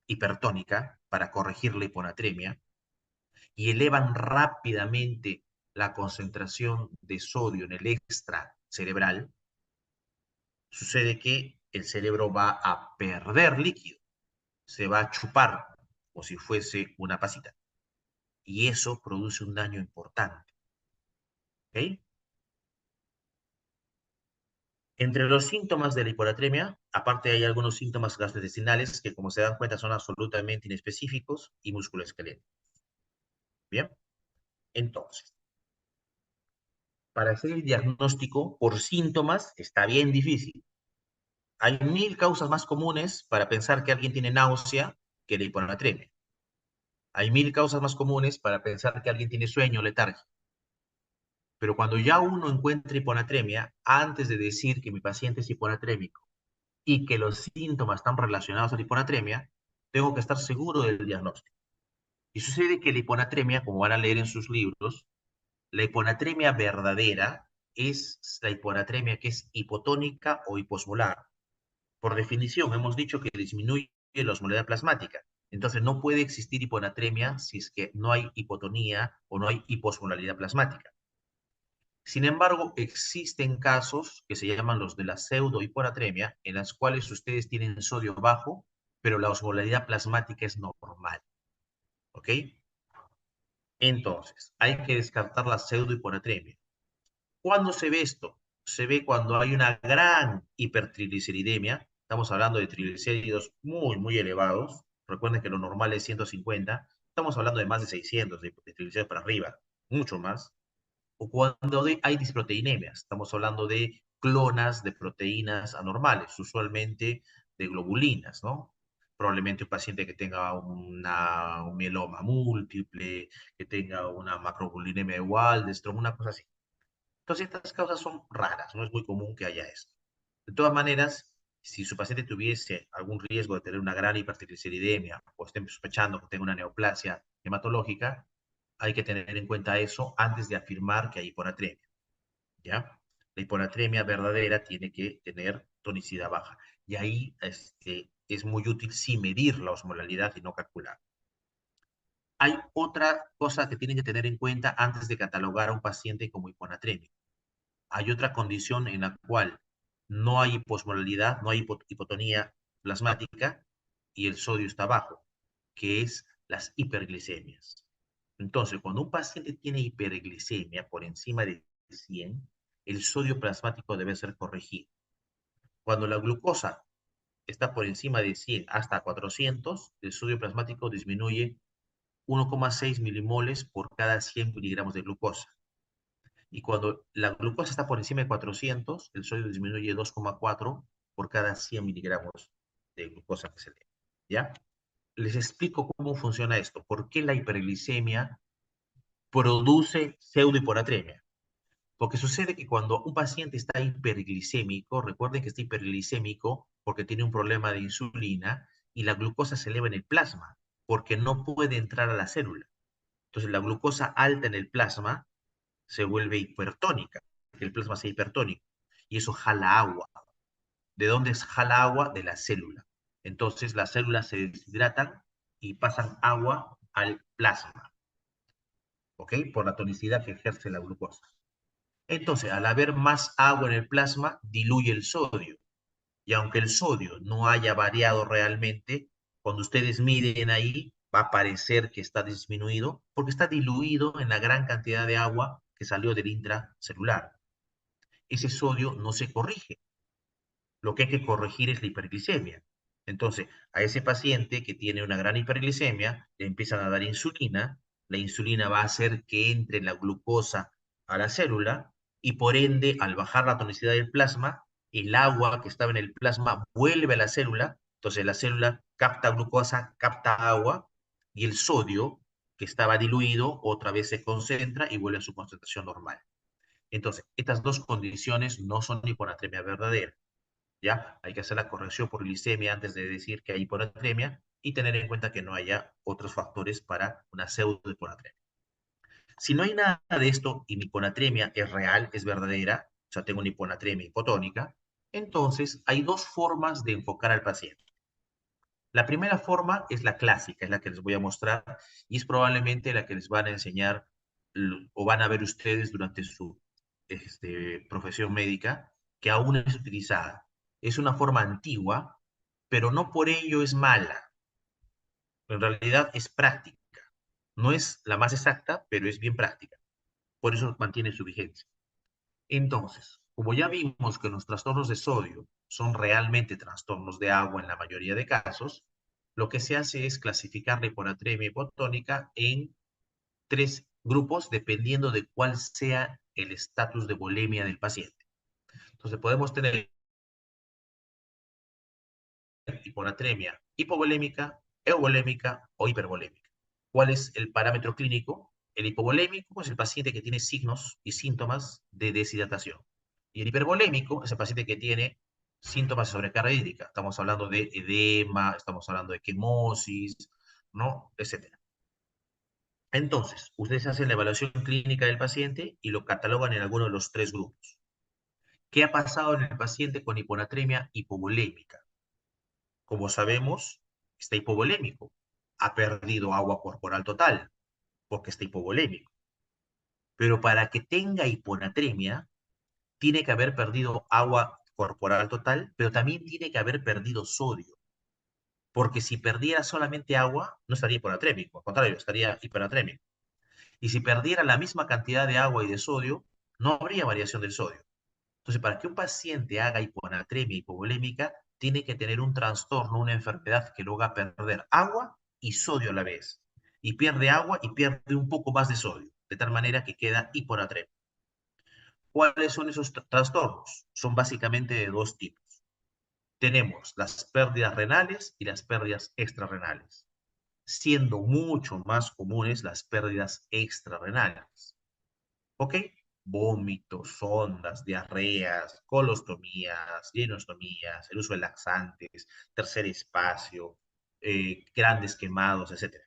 hipertónica para corregir la hiponatremia y elevan rápidamente la concentración de sodio en el extra cerebral, sucede que el cerebro va a perder líquido, se va a chupar como si fuese una pasita. Y eso produce un daño importante. ¿Ok? Entre los síntomas de la hiponatremia, aparte hay algunos síntomas gastrointestinales que, como se dan cuenta, son absolutamente inespecíficos y musculoesqueléticos. Bien, entonces, para hacer el diagnóstico por síntomas está bien difícil. Hay 1000 causas más comunes para pensar que alguien tiene náusea que la hiponatremia. Hay 1000 causas más comunes para pensar que alguien tiene sueño o letargia. Pero cuando ya uno encuentra hiponatremia, antes de decir que mi paciente es hiponatrémico y que los síntomas están relacionados a la hiponatremia, tengo que estar seguro del diagnóstico. Y sucede que la hiponatremia, como van a leer en sus libros, la hiponatremia verdadera es la hiponatremia que es hipotónica o hiposmolar. Por definición, hemos dicho que disminuye la osmolaridad plasmática. Entonces, no puede existir hiponatremia si es que no hay hipotonía o no hay hiposmolaridad plasmática. Sin embargo, existen casos que se llaman los de la pseudohiponatremia, en las cuales ustedes tienen sodio bajo, pero la osmolaridad plasmática es normal. ¿Ok? Entonces, hay que descartar la pseudohiponatremia. ¿Cuándo se ve esto? Se ve cuando hay una gran hipertrigliceridemia, estamos hablando de triglicéridos muy, muy elevados. Recuerden que lo normal es 150, estamos hablando de más de 600 de triglicéridos para arriba, mucho más. O cuando hay disproteinemias, estamos hablando de clonas de proteínas anormales, usualmente de globulinas, ¿no? Probablemente un paciente que tenga un mieloma múltiple, que tenga una macroglobulinemia de Waldenström, una cosa así. Entonces, estas causas son raras, no es muy común que haya esto. De todas maneras, si su paciente tuviese algún riesgo de tener una gran hipertrigliceridemia o estén sospechando que tenga una neoplasia hematológica, hay que tener en cuenta eso antes de afirmar que hay hiponatremia, ¿ya? La hiponatremia verdadera tiene que tener tonicidad baja. Y ahí es muy útil sí medir la osmolalidad y no calcular. Hay otra cosa que tienen que tener en cuenta antes de catalogar a un paciente como hiponatremia. Hay otra condición en la cual no hay hiposmolalidad, no hay hipotonía plasmática y el sodio está bajo, que es las hiperglicemias. Entonces, cuando un paciente tiene hiperglicemia por encima de 100, el sodio plasmático debe ser corregido. Cuando la glucosa está por encima de 100 hasta 400, el sodio plasmático disminuye 1,6 milimoles por cada 100 miligramos de glucosa. Y cuando la glucosa está por encima de 400, el sodio disminuye 2,4 por cada 100 miligramos de glucosa que se le. ¿Ya? Les explico cómo funciona esto. ¿Por qué la hiperglicemia produce pseudohiponatremia? Porque sucede que cuando un paciente está hiperglicémico, recuerden que está hiperglicémico porque tiene un problema de insulina y la glucosa se eleva en el plasma porque no puede entrar a la célula. Entonces la glucosa alta en el plasma se vuelve hipertónica, que el plasma sea hipertónico, y eso jala agua. ¿De dónde jala agua? De la célula. Entonces las células se deshidratan y pasan agua al plasma, ¿ok? Por la tonicidad que ejerce la glucosa. Entonces, al haber más agua en el plasma, diluye el sodio. Y aunque el sodio no haya variado realmente, cuando ustedes miden ahí, va a parecer que está disminuido porque está diluido en la gran cantidad de agua que salió del intracelular. Ese sodio no se corrige. Lo que hay que corregir es la hiperglicemia. Entonces, a ese paciente que tiene una gran hiperglicemia, le empiezan a dar insulina, la insulina va a hacer que entre la glucosa a la célula y por ende, al bajar la tonicidad del plasma, el agua que estaba en el plasma vuelve a la célula, entonces la célula capta glucosa, capta agua y el sodio que estaba diluido otra vez se concentra y vuelve a su concentración normal. Entonces, estas dos condiciones no son hiponatremia verdadera. ¿Ya? Hay que hacer la corrección por glicemia antes de decir que hay hiponatremia y tener en cuenta que no haya otros factores para una pseudo-hiponatremia. Si no hay nada de esto y mi hiponatremia es real, es verdadera, o sea, tengo una hiponatremia hipotónica, entonces hay dos formas de enfocar al paciente. La primera forma es la clásica, es la que les voy a mostrar y es probablemente la que les van a enseñar o van a ver ustedes durante su profesión médica, que aún es utilizada. Es una forma antigua, pero no por ello es mala. En realidad es práctica. No es la más exacta, pero es bien práctica. Por eso mantiene su vigencia. Entonces, como ya vimos que los trastornos de sodio son realmente trastornos de agua en la mayoría de casos, lo que se hace es clasificar la hiponatremia hipotónica en tres grupos dependiendo de cuál sea el estatus de volemia del paciente. Entonces, podemos tener hiponatremia hipovolémica, euvolémica o hipervolémica. ¿Cuál es el parámetro clínico? El hipovolémico es el paciente que tiene signos y síntomas de deshidratación. Y el hipervolémico es el paciente que tiene síntomas de sobrecarga hídrica. Estamos hablando de edema, estamos hablando de quemosis, ¿no? Etcétera. Entonces, ustedes hacen la evaluación clínica del paciente y lo catalogan en alguno de los tres grupos. ¿Qué ha pasado en el paciente con hiponatremia hipovolémica? Como sabemos, está hipovolémico. Ha perdido agua corporal total porque está hipovolémico. Pero para que tenga hiponatremia, tiene que haber perdido agua corporal total, pero también tiene que haber perdido sodio. Porque si perdiera solamente agua, no estaría hiponatrémico, al contrario, estaría hiperatrémico. Y si perdiera la misma cantidad de agua y de sodio, no habría variación del sodio. Entonces, para que un paciente haga hiponatremia hipovolémica, tiene que tener un trastorno, una enfermedad que lo haga perder agua y sodio a la vez. Y pierde agua y pierde un poco más de sodio, de tal manera que queda hiponatremia. ¿Cuáles son esos trastornos? Son básicamente de dos tipos. Tenemos las pérdidas renales y las pérdidas extrarrenales, siendo mucho más comunes las pérdidas extrarrenales. ¿Ok? Vómitos, sondas, diarreas, colostomías, llenostomías, el uso de laxantes, tercer espacio, grandes quemados, etcétera.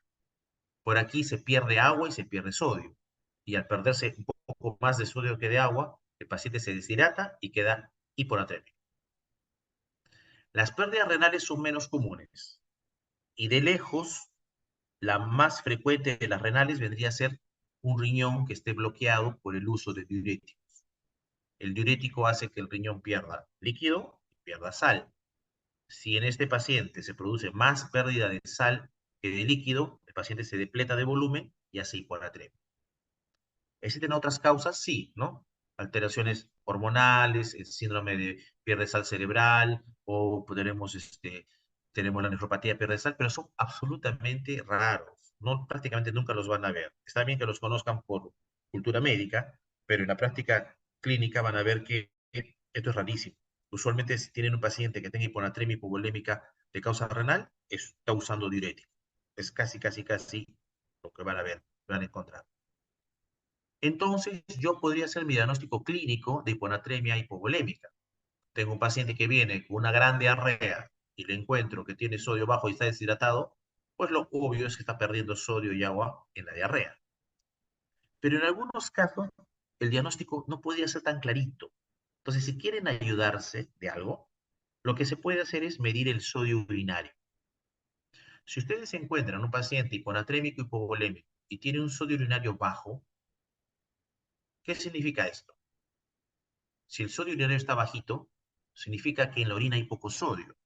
Por aquí se pierde agua y se pierde sodio. Y al perderse un poco más de sodio que de agua, el paciente se deshidrata y queda hiponatremia. Las pérdidas renales son menos comunes y de lejos la más frecuente de las renales vendría a ser un riñón que esté bloqueado por el uso de diuréticos. El diurético hace que el riñón pierda líquido y pierda sal. Si en este paciente se produce más pérdida de sal que de líquido, el paciente se depleta de volumen y hace hiponatremia. ¿Existen otras causas? Sí, ¿no? Alteraciones hormonales, el síndrome de pierde sal cerebral, o tenemos la nefropatía de pierde sal, pero son absolutamente raros. No, prácticamente nunca los van a ver. Está bien que los conozcan por cultura médica, pero en la práctica clínica van a ver que esto es rarísimo. Usualmente, si tienen un paciente que tenga hiponatremia hipovolémica de causa renal, está usando diurético. Es casi, casi, casi lo que van a ver, van a encontrar. Entonces, yo podría hacer mi diagnóstico clínico de hiponatremia hipovolémica. Tengo un paciente que viene con una gran diarrea y le encuentro que tiene sodio bajo y está deshidratado, pues lo obvio es que está perdiendo sodio y agua en la diarrea. Pero en algunos casos, el diagnóstico no podría ser tan clarito. Entonces, si quieren ayudarse de algo, lo que se puede hacer es medir el sodio urinario. Si ustedes encuentran un paciente hiponatrémico hipovolémico y tiene un sodio urinario bajo, ¿qué significa esto? Si el sodio urinario está bajito, significa que en la orina hay poco sodio.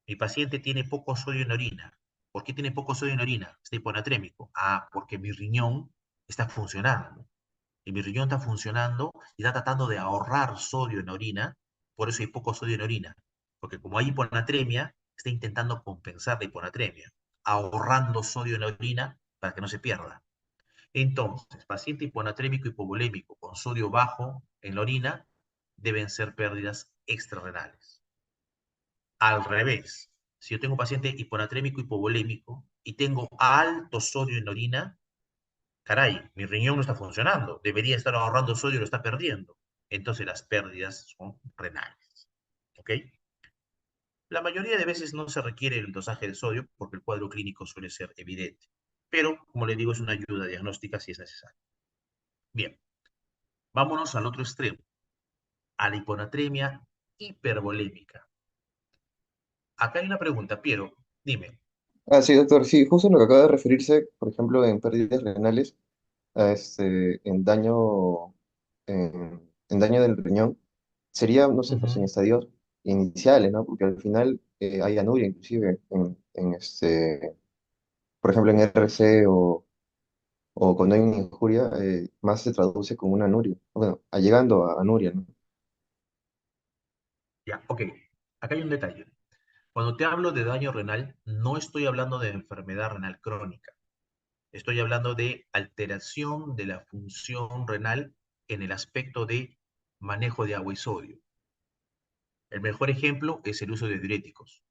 Mi paciente tiene poco sodio en la orina. ¿Por qué tiene poco sodio en la orina? Está hiponatrémico. Ah, porque mi riñón está funcionando. Y mi riñón está funcionando y está tratando de ahorrar sodio en la orina. Por eso hay poco sodio en la orina. Porque como hay hiponatremia, está intentando compensar la hiponatremia, ahorrando sodio en la orina para que no se pierda. Entonces, paciente hiponatrémico hipovolémico con sodio bajo en la orina deben ser pérdidas extrarrenales. Al revés, si yo tengo un paciente hiponatrémico hipovolémico y tengo alto sodio en la orina, caray, mi riñón no está funcionando, debería estar ahorrando sodio y lo está perdiendo. Entonces las pérdidas son renales. ¿Ok? La mayoría de veces no se requiere el dosaje de sodio porque el cuadro clínico suele ser evidente. Pero, como le digo, es una ayuda diagnóstica si es necesario. Bien, vámonos al otro extremo, a la hiponatremia hipervolémica. Acá hay una pregunta, Piero, dime. Ah, sí, doctor, sí, justo lo que acaba de referirse, por ejemplo, en pérdidas renales, en daño del riñón, sería, no sé, pues en Ujú. estadios iniciales, ¿no? Porque al final hay anuria, inclusive, por ejemplo, en RC o cuando hay una injuria, más se traduce como una anuria, bueno, llegando a anuria, ¿no? Ya, ok. Acá hay un detalle. Cuando te hablo de daño renal, no estoy hablando de enfermedad renal crónica. Estoy hablando de alteración de la función renal en el aspecto de manejo de agua y sodio. El mejor ejemplo es el uso de diuréticos.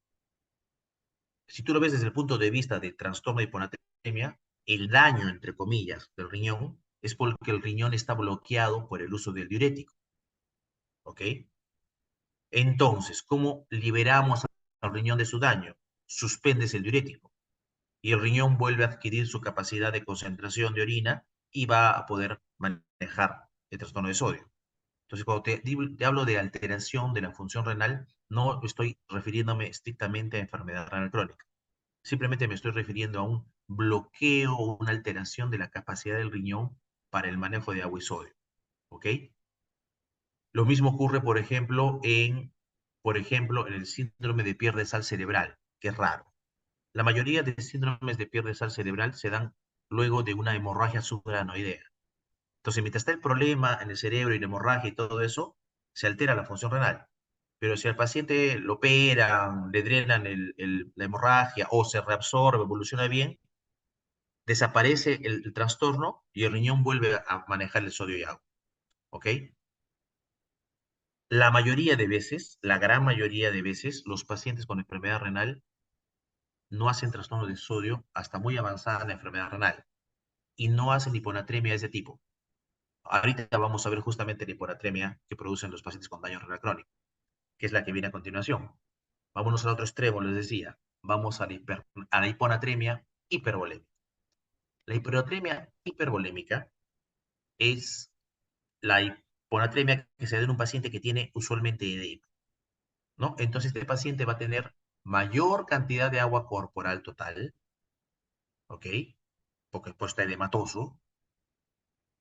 Si tú lo ves desde el punto de vista de trastorno de hiponatremia, el daño, entre comillas, del riñón es porque el riñón está bloqueado por el uso del diurético. ¿Ok? Entonces, ¿cómo liberamos al riñón de su daño? Suspendes el diurético y el riñón vuelve a adquirir su capacidad de concentración de orina y va a poder manejar el trastorno de sodio. Entonces, cuando te hablo de alteración de la función renal, no estoy refiriéndome estrictamente a enfermedad renal crónica. Simplemente me estoy refiriendo a un bloqueo o una alteración de la capacidad del riñón para el manejo de agua y sodio. ¿Ok? Lo mismo ocurre, por ejemplo, en el síndrome de pierde sal cerebral, que es raro. La mayoría de síndromes de pierde sal cerebral se dan luego de una hemorragia subaranoidea. Entonces, mientras está el problema en el cerebro y la hemorragia y todo eso, se altera la función renal. Pero si al paciente lo operan, le drenan la hemorragia o se reabsorbe, evoluciona bien, desaparece el trastorno y el riñón vuelve a manejar el sodio y agua. ¿Ok? La mayoría de veces, la gran mayoría de veces, los pacientes con enfermedad renal no hacen trastorno de sodio hasta muy avanzada la enfermedad renal y no hacen hiponatremia de ese tipo. Ahorita vamos a ver justamente la hiponatremia que producen los pacientes con daño renal crónico, que es la que viene a continuación. Vámonos al otro extremo, les decía. Vamos a la hiponatremia hipervolémica. La hiponatremia hipervolémica es la hiponatremia que se da en un paciente que tiene usualmente edema, ¿no? Entonces este paciente va a tener mayor cantidad de agua corporal total, ¿ok? Porque pues está edematoso,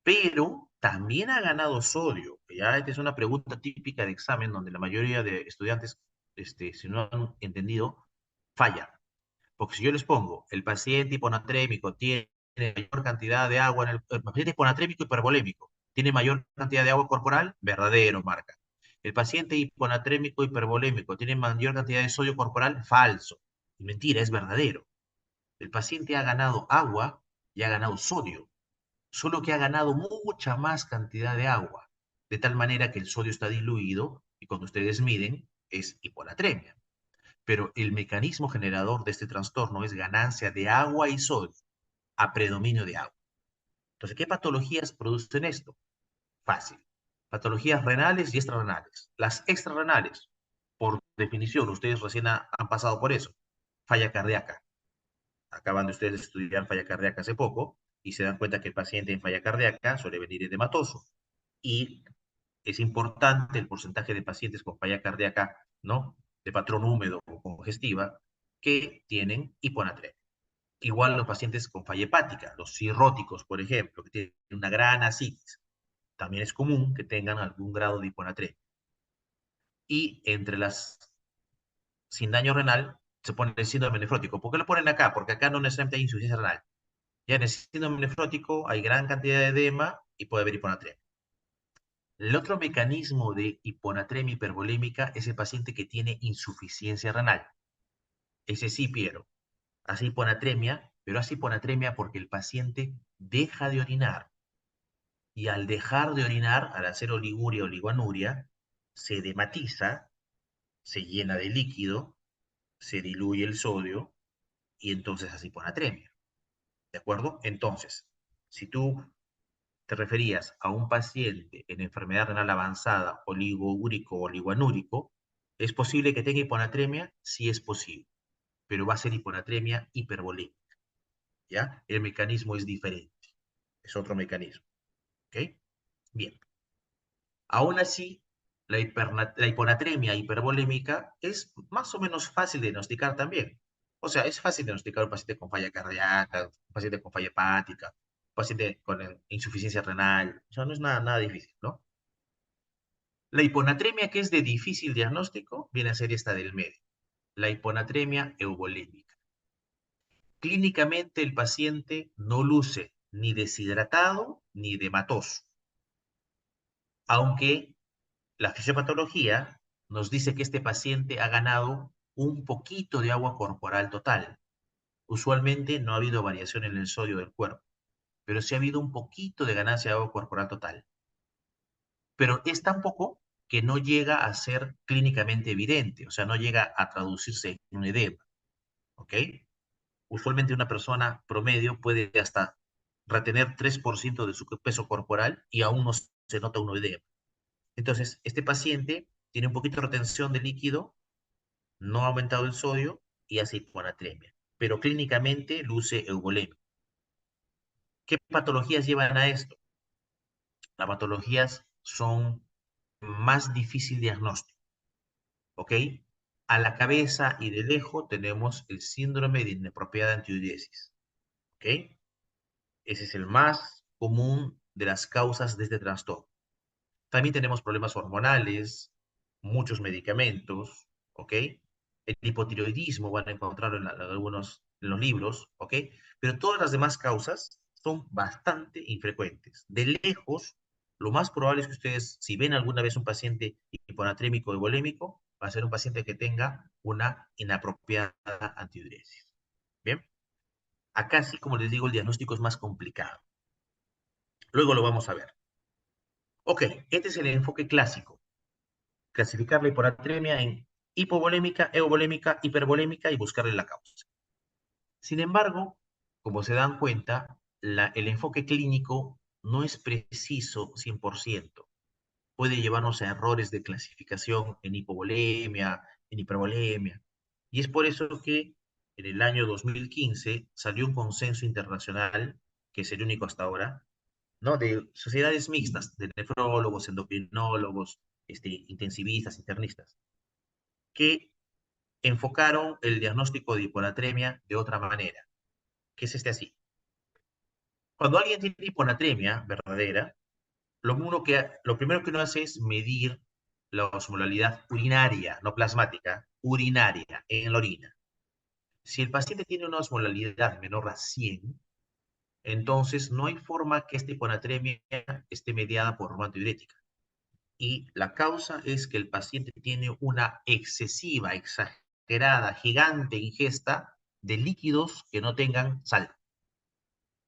pero también ha ganado sodio. Ya esta es una pregunta típica de examen donde la mayoría de estudiantes, si no han entendido, fallan. Porque si yo les pongo, el paciente hiponatrémico tiene mayor cantidad de agua, el paciente hiponatrémico hipervolémico tiene mayor cantidad de agua corporal, verdadero, marca. El paciente hiponatrémico hipervolémico tiene mayor cantidad de sodio corporal, falso. Y mentira, es verdadero. El paciente ha ganado agua y ha ganado sodio, solo que ha ganado mucha más cantidad de agua, de tal manera que el sodio está diluido y cuando ustedes miden es hiponatremia. Pero el mecanismo generador de este trastorno es ganancia de agua y sodio a predominio de agua. Entonces, ¿qué patologías producen esto? Fácil. Patologías renales y extrarrenales. Las extrarrenales, por definición, ustedes recién han pasado por eso. Falla cardíaca. Acaban de ustedes estudiar falla cardíaca hace poco y se dan cuenta que el paciente en falla cardíaca suele venir edematoso. Y es importante el porcentaje de pacientes con falla cardíaca, ¿no? De patrón húmedo o congestiva, que tienen hiponatremia. Igual los pacientes con falla hepática, los cirróticos, por ejemplo, que tienen una gran ascitis, también es común que tengan algún grado de hiponatremia. Y entre las sin daño renal se pone el síndrome nefrótico. ¿Por qué lo ponen acá? Porque acá no necesariamente hay insuficiencia renal. Ya en el síndrome nefrótico hay gran cantidad de edema y puede haber hiponatremia. El otro mecanismo de hiponatremia hipervolémica es el paciente que tiene insuficiencia renal. Ese sí, Piero, hace hiponatremia, pero hace hiponatremia porque el paciente deja de orinar. Y al dejar de orinar, al hacer oliguria o oliguanuria, se edematiza, se llena de líquido, se diluye el sodio y entonces hace hiponatremia. ¿De acuerdo? Entonces, si tú te referías a un paciente en enfermedad renal avanzada, oligoúrico o oliguanúrico, ¿es posible que tenga hiponatremia? Sí es posible, pero va a ser hiponatremia hipervolémica, ¿ya? El mecanismo es diferente, es otro mecanismo, ¿ok? Bien. Aún así, la hiponatremia hipervolémica es más o menos fácil de diagnosticar también. O sea, es fácil diagnosticar un paciente con falla cardíaca, un paciente con falla hepática, un paciente con insuficiencia renal. O sea, no es nada difícil, ¿no? La hiponatremia que es de difícil diagnóstico viene a ser esta del medio, la hiponatremia euvolémica. Clínicamente el paciente no luce ni deshidratado ni edematoso, aunque la fisiopatología nos dice que este paciente ha ganado un poquito de agua corporal total. Usualmente no ha habido variación en el sodio del cuerpo, pero sí ha habido un poquito de ganancia de agua corporal total. Pero es tan poco que no llega a ser clínicamente evidente, o sea, no llega a traducirse en un edema, ¿ok? Usualmente una persona promedio puede hasta retener 3% de su peso corporal y aún no se nota un edema. Entonces, este paciente tiene un poquito de retención de líquido, no ha aumentado el sodio y hace hiponatremia, pero clínicamente luce euvolemia. ¿Qué patologías llevan a esto? Las patologías son más difícil diagnóstico, ¿ok? A la cabeza y de lejos tenemos el síndrome de inapropiada antidiuresis, ¿ok? Ese es el más común de las causas de este trastorno. También tenemos problemas hormonales, muchos medicamentos, ¿ok? El hipotiroidismo van a encontrarlo en algunos en los libros, ¿ok? Pero todas las demás causas son bastante infrecuentes. De lejos, lo más probable es que ustedes, si ven alguna vez un paciente hiponatrémico o volémico, va a ser un paciente que tenga una inapropiada antidiuresis. Bien, acá sí, como les digo, el diagnóstico es más complicado. Luego lo vamos a ver. Ok, este es el enfoque clásico. Clasificar la hiponatremia en hipovolémica, euvolémica, hipervolémica y buscarle la causa. Sin embargo, como se dan cuenta, el enfoque clínico no es preciso 100%. Puede llevarnos a errores de clasificación en hipovolemia, en hipervolemia. Y es por eso que en el año 2015 salió un consenso internacional, que es el único hasta ahora, ¿no? De sociedades mixtas, de nefrólogos, endocrinólogos, intensivistas, internistas, que enfocaron el diagnóstico de hiponatremia de otra manera, que es así. Cuando alguien tiene hiponatremia verdadera, lo primero que uno hace es medir la osmolalidad urinaria, no plasmática, urinaria, en la orina. Si el paciente tiene una osmolalidad menor a 100, entonces no hay forma que esta hiponatremia esté mediada por hormona antidiurética. Y la causa es que el paciente tiene una excesiva, exagerada, gigante ingesta de líquidos que no tengan sal.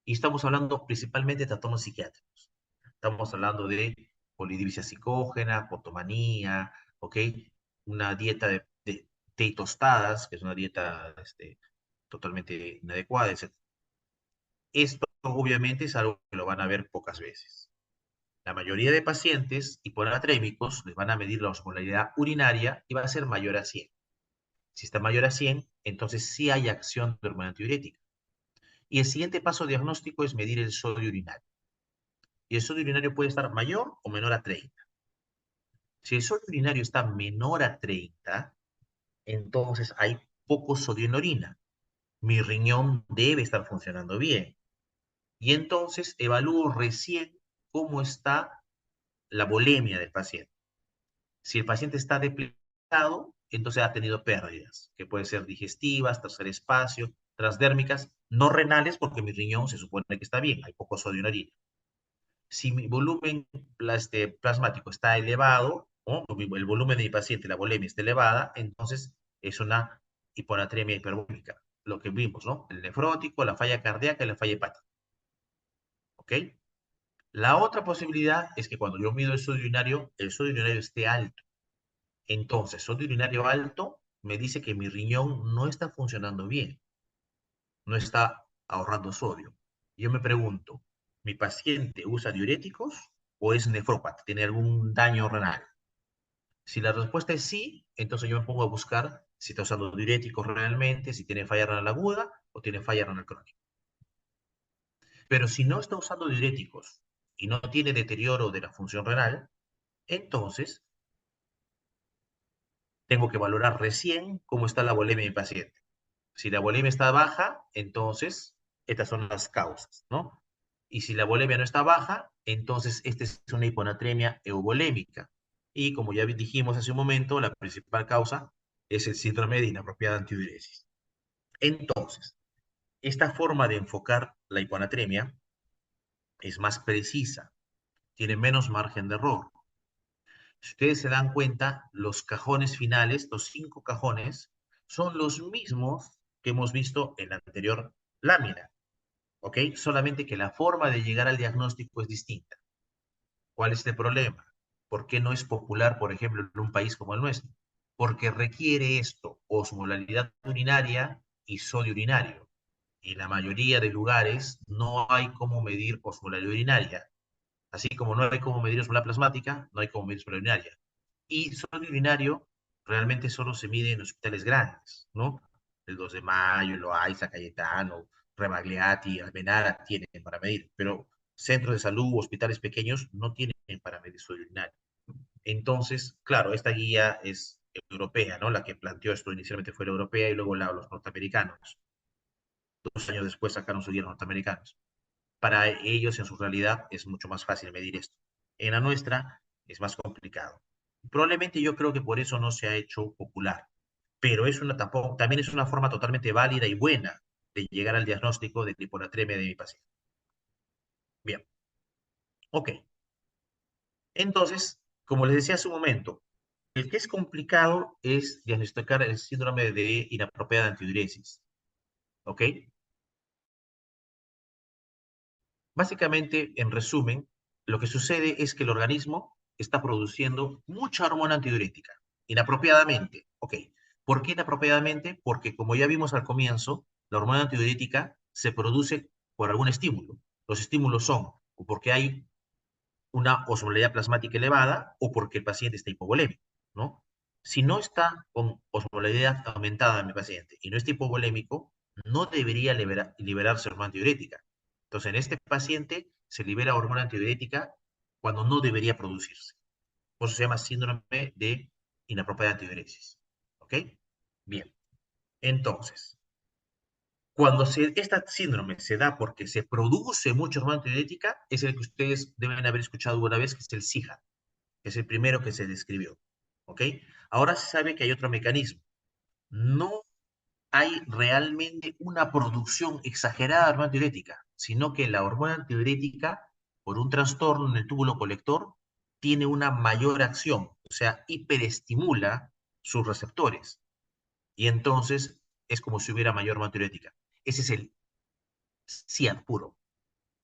Y estamos hablando principalmente de trastornos psiquiátricos. Estamos hablando de polidipsia psicógena, potomanía, ¿ok? Una dieta de té y tostadas, que es una dieta totalmente inadecuada, etc. Esto obviamente es algo que lo van a ver pocas veces. La mayoría de pacientes hiponatrémicos les van a medir la osmolaridad urinaria y va a ser mayor a 100. Si está mayor a 100, entonces sí hay acción de hormona antidiurética. Y el siguiente paso diagnóstico es medir el sodio urinario. Y el sodio urinario puede estar mayor o menor a 30. Si el sodio urinario está menor a 30, entonces hay poco sodio en la orina. Mi riñón debe estar funcionando bien. Y entonces evalúo recién cómo está la volemia del paciente. Si el paciente está depletado, entonces ha tenido pérdidas, que pueden ser digestivas, tercer espacio, transdérmicas, no renales, porque mi riñón se supone que está bien, hay poco sodio en la orina. Si mi volumen plasmático está elevado, ¿no? El volumen de mi paciente, la volemia está elevada, entonces es una hiponatremia hiperbólica. Lo que vimos, ¿no? El nefrótico, la falla cardíaca y la falla hepática. ¿Ok? La otra posibilidad es que cuando yo mido el sodio urinario esté alto. Entonces, sodio urinario alto me dice que mi riñón no está funcionando bien, no está ahorrando sodio. Yo me pregunto, ¿mi paciente usa diuréticos o es nefrópata? ¿Tiene algún daño renal? Si la respuesta es sí, entonces yo me pongo a buscar si está usando diuréticos realmente, si tiene falla renal aguda o tiene falla renal crónica. Pero si no está usando diuréticos y no tiene deterioro de la función renal, entonces tengo que valorar recién cómo está la volemia de mi paciente. Si la volemia está baja, entonces estas son las causas, ¿no? Y si la volemia no está baja, entonces esta es una hiponatremia euvolémica. Y como ya dijimos hace un momento, la principal causa es el síndrome de inapropiada antidiuresis. Entonces, esta forma de enfocar la hiponatremia es más precisa, tiene menos margen de error. Si ustedes se dan cuenta, los cajones finales, los 5 cajones, son los mismos que hemos visto en la anterior lámina. ¿Ok? Solamente que la forma de llegar al diagnóstico es distinta. ¿Cuál es el problema? ¿Por qué no es popular, por ejemplo, en un país como el nuestro? Porque requiere esto, osmolaridad urinaria y sodio urinario. En la mayoría de lugares no hay cómo medir osmolaridad urinaria. Así como no hay cómo medir osmolalidad plasmática, no hay cómo medir osmolaridad urinaria. Y sodio urinario realmente solo se mide en hospitales grandes, ¿no? El 2 de Mayo, el Loaiza, Cayetano, Rebagliati, Almenara tienen para medir, pero centros de salud, hospitales pequeños no tienen para medir sodio urinario. Entonces, claro, esta guía es europea, ¿no? La que planteó esto inicialmente fue la europea y luego los norteamericanos. 2 años después sacaron su guía los norteamericanos. Para ellos, en su realidad, es mucho más fácil medir esto. En la nuestra es más complicado. Probablemente yo creo que por eso no se ha hecho popular, pero también es una forma totalmente válida y buena de llegar al diagnóstico de hiponatremia de mi paciente. Bien, ok. Entonces, como les decía hace un momento, El que es complicado es diagnosticar el síndrome de inapropiada antidiuresis, ¿ok? Básicamente, en resumen, lo que sucede es que el organismo está produciendo mucha hormona antidiurética, inapropiadamente. Ok, ¿por qué inapropiadamente? Porque como ya vimos al comienzo, la hormona antidiurética se produce por algún estímulo. Los estímulos son o porque hay una osmolalidad plasmática elevada o porque el paciente está hipovolémico, ¿no? Si no está con osmolalidad aumentada en mi paciente y no está hipovolémico, no debería liberarse hormona antidiurética. Entonces, en este paciente se libera hormona antidiurética cuando no debería producirse. Por eso se llama síndrome de inapropiada antidiuresis. ¿Ok? Bien. Entonces, cuando esta síndrome se da porque se produce mucha hormona antidiurética, es el que ustedes deben haber escuchado alguna vez, que es el SIHA, que es el primero que se describió. ¿Ok? Ahora se sabe que hay otro mecanismo. No hay realmente una producción exagerada de hormona antidiurética, sino que la hormona antidiurética, por un trastorno en el túbulo colector, tiene una mayor acción, o sea, hiperestimula sus receptores. Y entonces es como si hubiera mayor hormona antidiurética. Ese es el CIAD puro,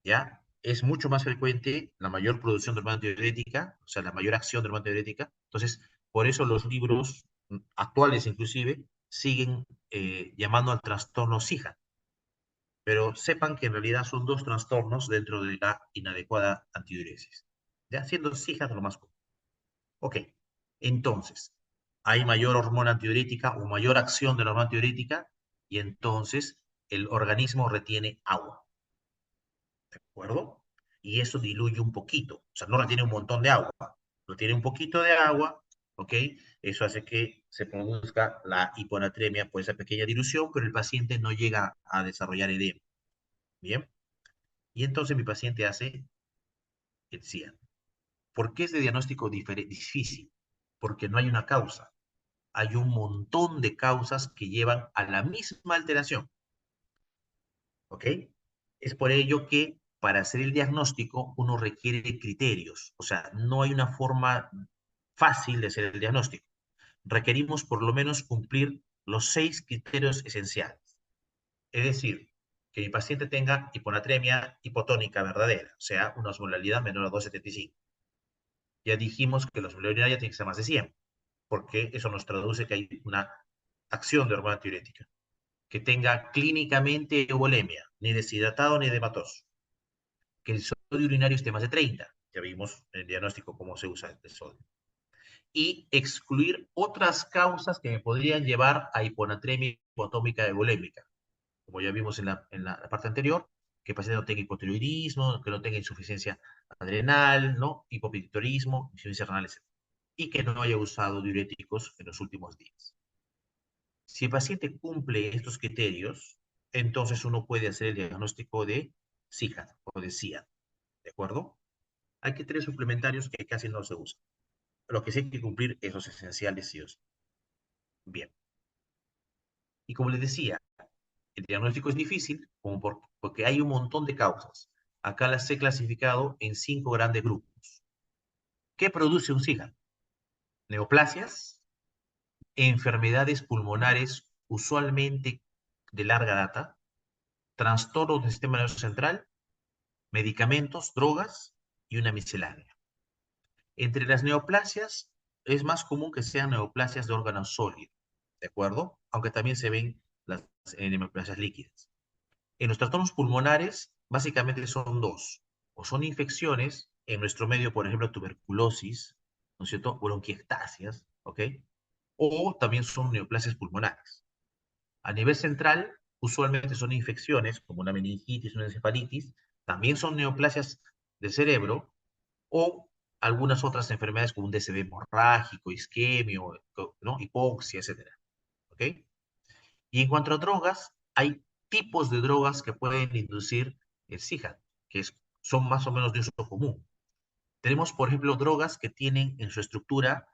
¿ya? Es mucho más frecuente la mayor producción de hormona antidiurética, o sea, la mayor acción de hormona antidiurética. Entonces, por eso los libros actuales inclusive siguen llamando al trastorno SIHA, pero sepan que en realidad son dos trastornos dentro de la inadecuada antidiuresis, ya siendo SIHA lo más común. Ok, entonces, hay mayor hormona antidiurética o mayor acción de la hormona antidiurética y entonces el organismo retiene agua, ¿de acuerdo? Y eso diluye un poquito, o sea, no retiene un montón de agua, retiene un poquito de agua, ¿ok? Eso hace que se produzca la hiponatremia por esa pequeña dilución, pero el paciente no llega a desarrollar edema, ¿bien? Y entonces mi paciente hace el CIAN. ¿Por qué es de diagnóstico difícil? Porque no hay una causa. Hay un montón de causas que llevan a la misma alteración, ¿ok? Es por ello que para hacer el diagnóstico uno requiere criterios, o sea, no hay una forma fácil de hacer el diagnóstico. Requerimos por lo menos cumplir los 6 criterios esenciales. Es decir, que mi paciente tenga hiponatremia hipotónica verdadera, o sea, una osmolalidad menor a 2,75. Ya dijimos que la osmolalidad urinaria tiene que ser más de 100, porque eso nos traduce que hay una acción de hormona antidiurética. Que tenga clínicamente euvolemia, ni deshidratado ni edematoso. Que el sodio urinario esté más de 30. Ya vimos en el diagnóstico cómo se usa el sodio. Y excluir otras causas que me podrían llevar a hiponatremia hipotómica euvolémica. Como ya vimos en la parte anterior, que el paciente no tenga hipotiroidismo, que no tenga insuficiencia adrenal, ¿no? Hipopituitarismo, insuficiencia renal, etc. Y que no haya usado diuréticos en los últimos días. Si el paciente cumple estos criterios, entonces uno puede hacer el diagnóstico de SIHA o de SIAD, ¿de acuerdo? Hay criterios suplementarios que casi no se usan. Lo que sí hay que cumplir esos esenciales sí o sí. Bien. Y como les decía, el diagnóstico es difícil porque hay un montón de causas. Acá las he clasificado en 5 grandes grupos. ¿Qué produce un SIHA? Neoplasias, enfermedades pulmonares usualmente de larga data, trastornos del sistema nervioso central, medicamentos, drogas y una miscelánea. Entre las neoplasias es más común que sean neoplasias de órganos sólidos, ¿de acuerdo? Aunque también se ven las neoplasias líquidas. En los trastornos pulmonares, básicamente son dos. O son infecciones, en nuestro medio, por ejemplo, tuberculosis, ¿no es cierto? Bronquiectasias, ¿ok? O también son neoplasias pulmonares. A nivel central, usualmente son infecciones, como una meningitis, una encefalitis, también son neoplasias del cerebro, o algunas otras enfermedades como un DCB hemorrágico, isquemio, ¿no? Hipoxia, etcétera. ¿Ok? Y en cuanto a drogas, hay tipos de drogas que pueden inducir el SIHA, son más o menos de uso común. Tenemos, por ejemplo, drogas que tienen en su estructura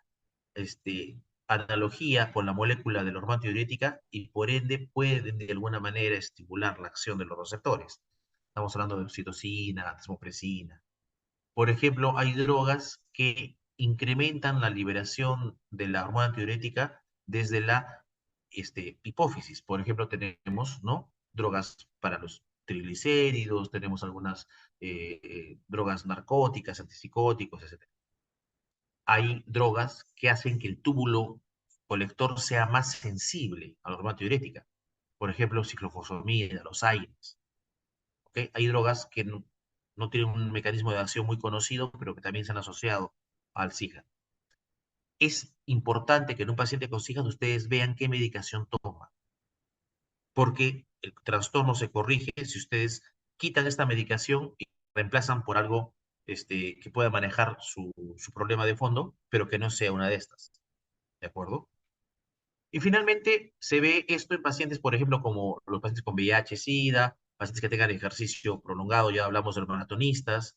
analogía con la molécula de la hormona antidiurética y por ende pueden de alguna manera estimular la acción de los receptores. Estamos hablando de oxitocina, desmopresina. Por ejemplo, hay drogas que incrementan la liberación de la hormona antidiurética desde la hipófisis. Por ejemplo, tenemos, ¿no? Drogas para los triglicéridos, tenemos algunas drogas narcóticas, antipsicóticos, etc. Hay drogas que hacen que el túbulo colector sea más sensible a la hormona antidiurética. Por ejemplo, ciclofosfamida, los AINES. ¿Ok? Hay drogas que no tienen un mecanismo de acción muy conocido, pero que también se han asociado al SIGA. Es importante que en un paciente con SIGA ustedes vean qué medicación toma, porque el trastorno se corrige si ustedes quitan esta medicación y reemplazan por algo que pueda manejar su problema de fondo, pero que no sea una de estas. ¿De acuerdo? Y finalmente se ve esto en pacientes, por ejemplo, como los pacientes con VIH, SIDA, pacientes que tengan ejercicio prolongado, ya hablamos de los maratonistas,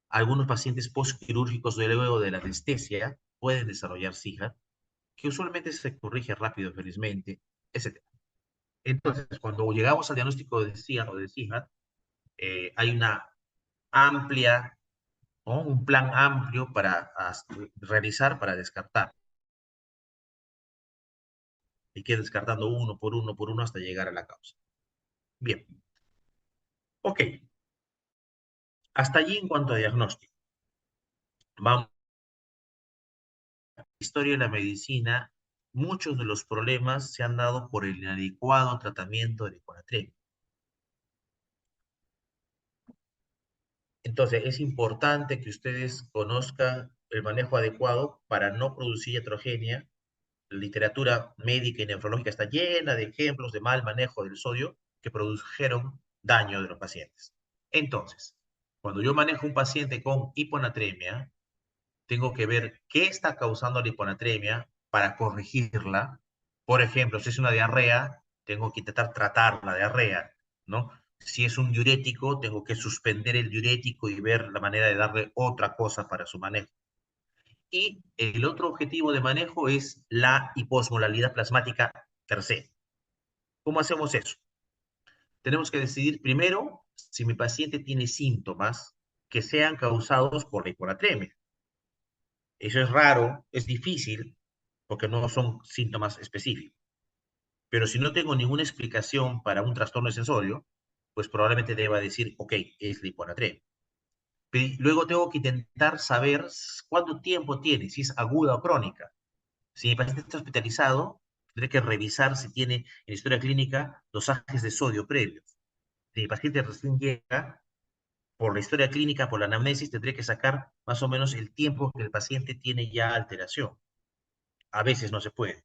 algunos pacientes postquirúrgicos luego de la anestesia pueden desarrollar SIGA, que usualmente se corrige rápido, felizmente, etc. Entonces, cuando llegamos al diagnóstico de SIGA o de SIGA, hay una amplia, ¿no? Un plan amplio para realizar, para descartar. Hay que ir descartando uno por uno hasta llegar a la causa. Bien, ok. Hasta allí en cuanto a diagnóstico. Vamos a la historia de la medicina. Muchos de los problemas se han dado por el inadecuado tratamiento de la hiponatremia. Entonces, es importante que ustedes conozcan el manejo adecuado para no producir iatrogenia. La literatura médica y nefrológica está llena de ejemplos de mal manejo del sodio que produjeron daño de los pacientes. Entonces, cuando yo manejo un paciente con hiponatremia, tengo que ver qué está causando la hiponatremia para corregirla. Por ejemplo, si es una diarrea, tengo que intentar tratar la diarrea, ¿no? Si es un diurético, tengo que suspender el diurético y ver la manera de darle otra cosa para su manejo. Y el otro objetivo de manejo es la hiposmolalidad plasmática per se. ¿Cómo hacemos eso? Tenemos que decidir primero si mi paciente tiene síntomas que sean causados por la hiponatremia. Eso es raro, es difícil, porque no son síntomas específicos. Pero si no tengo ninguna explicación para un trastorno de sensorio, pues probablemente deba decir, ok, es la hiponatremia. Luego tengo que intentar saber cuánto tiempo tiene, si es aguda o crónica. Si mi paciente está hospitalizado, tendré que revisar si tiene en la historia clínica dosajes de sodio previos. Si mi paciente recién llega, por la historia clínica, por la anamnesis, tendré que sacar más o menos el tiempo que el paciente tiene ya alteración. A veces no se puede.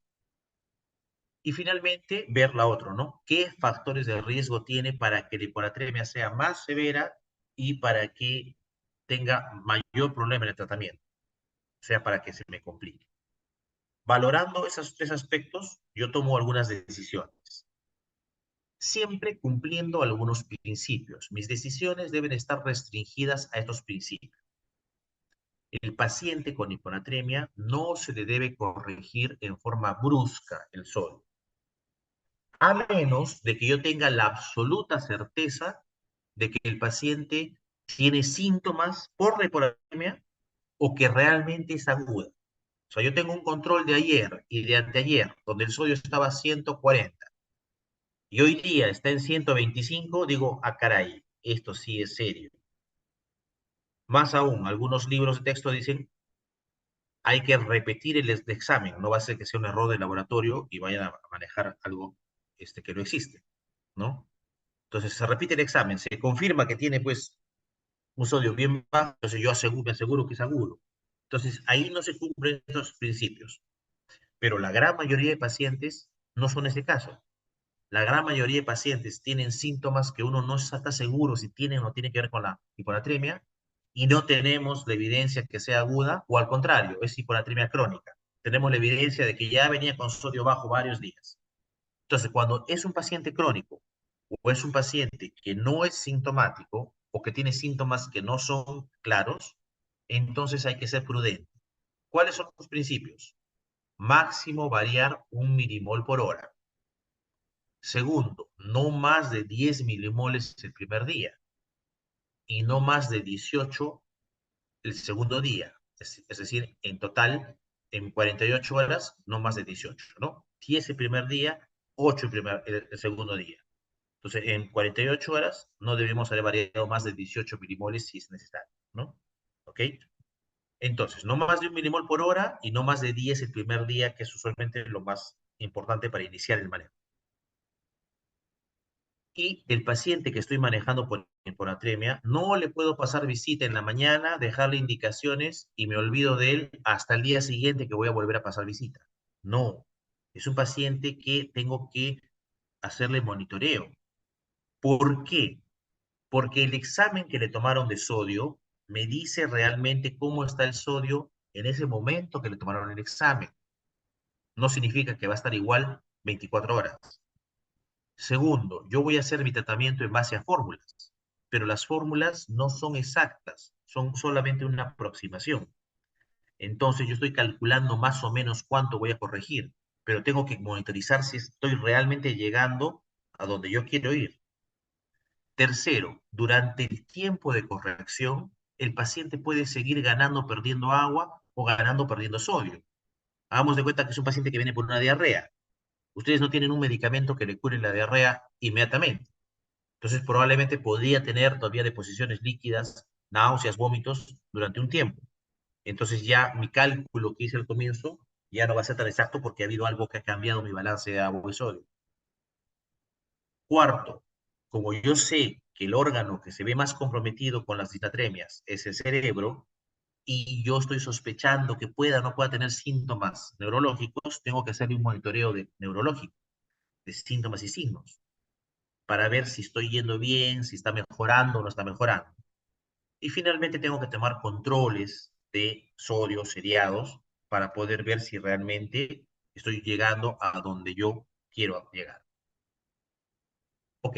Y finalmente, ver la otra, ¿no? ¿Qué factores de riesgo tiene para que la hiponatremia sea más severa y para que tenga mayor problema en el tratamiento? O sea, para que se me complique. Valorando esos tres aspectos, yo tomo algunas decisiones. Siempre cumpliendo algunos principios. Mis decisiones deben estar restringidas a estos principios. El paciente con hiponatremia no se le debe corregir en forma brusca el sodio, a menos de que yo tenga la absoluta certeza de que el paciente tiene síntomas por la hiponatremia o que realmente es aguda. O sea, yo tengo un control de ayer y de anteayer, donde el sodio estaba a 140 y hoy día está en 125, digo, ah, caray, esto sí es serio. Más aún, algunos libros de texto dicen, hay que repetir el examen, no va a ser que sea un error de laboratorio y vayan a manejar algo que no existe, ¿no? Entonces se repite el examen, se confirma que tiene pues un sodio bien bajo, entonces yo me aseguro que es agudo. Entonces ahí no se cumplen esos principios, pero la gran mayoría de pacientes no son ese caso. La gran mayoría de pacientes tienen síntomas que uno no está seguro si tienen o no tienen que ver con la hiponatremia y no tenemos la evidencia que sea aguda o al contrario, es hiponatremia crónica. Tenemos la evidencia de que ya venía con sodio bajo varios días. Entonces, cuando es un paciente crónico o es un paciente que no es sintomático o que tiene síntomas que no son claros, entonces hay que ser prudente. ¿Cuáles son los principios? Máximo variar 1 milimol por hora. Segundo, no más de 10 milimoles el primer día y no más de 18 el segundo día. es decir, en total, en 48 horas, no más de 18, ¿no? 10 el primer día, 8 el segundo día. Entonces, en 48 horas no debemos haber variado más de 18 milimoles si es necesario, ¿no? ¿Ok? Entonces, no más de 1 milimol por hora y no más de 10 el primer día, que es usualmente lo más importante para iniciar el manejo. Y el paciente que estoy manejando por hiponatremia, no le puedo pasar visita en la mañana, dejarle indicaciones y me olvido de él hasta el día siguiente que voy a volver a pasar visita. No, es un paciente que tengo que hacerle monitoreo. ¿Por qué? Porque el examen que le tomaron de sodio me dice realmente cómo está el sodio en ese momento que le tomaron el examen. No significa que va a estar igual 24 horas. Segundo, yo voy a hacer mi tratamiento en base a fórmulas, pero las fórmulas no son exactas, son solamente una aproximación. Entonces yo estoy calculando más o menos cuánto voy a corregir, pero tengo que monitorizar si estoy realmente llegando a donde yo quiero ir. Tercero, durante el tiempo de corrección, el paciente puede seguir ganando perdiendo agua o ganando perdiendo sodio. Hagamos de cuenta que es un paciente que viene por una diarrea. Ustedes no tienen un medicamento que le cure la diarrea inmediatamente. Entonces probablemente podría tener todavía deposiciones líquidas, náuseas, vómitos durante un tiempo. Entonces ya mi cálculo que hice al comienzo ya no va a ser tan exacto porque ha habido algo que ha cambiado mi balance de agua y sodio. Cuarto, como yo sé que el órgano que se ve más comprometido con las disnatremias es el cerebro, y yo estoy sospechando que pueda o no pueda tener síntomas neurológicos, tengo que hacerle un monitoreo neurológico de síntomas y signos para ver si estoy yendo bien, si está mejorando o no está mejorando. Y finalmente tengo que tomar controles de sodio seriados para poder ver si realmente estoy llegando a donde yo quiero llegar. Ok,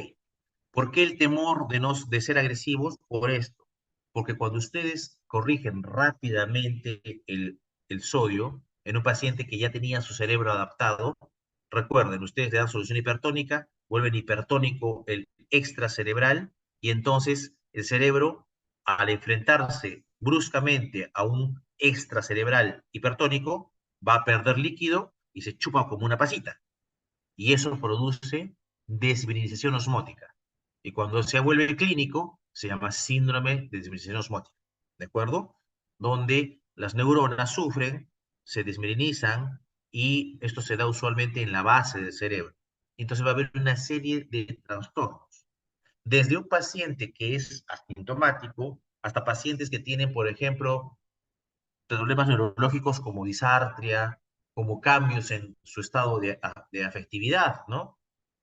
¿por qué el temor de ser agresivos? Por esto. Porque cuando ustedes corrigen rápidamente el sodio en un paciente que ya tenía su cerebro adaptado, recuerden, ustedes le dan solución hipertónica, vuelven hipertónico el extracerebral y entonces el cerebro, al enfrentarse bruscamente a un extracerebral hipertónico, va a perder líquido y se chupa como una pasita. Y eso produce desvirinización osmótica. Y cuando se vuelve clínico, se llama síndrome de desvirinización osmótica. ¿De acuerdo? Donde las neuronas sufren, se desmirinizan y esto se da usualmente en la base del cerebro. Entonces va a haber una serie de trastornos. Desde un paciente que es asintomático hasta pacientes que tienen, por ejemplo, problemas neurológicos como disartria, como cambios en su estado de afectividad, ¿no?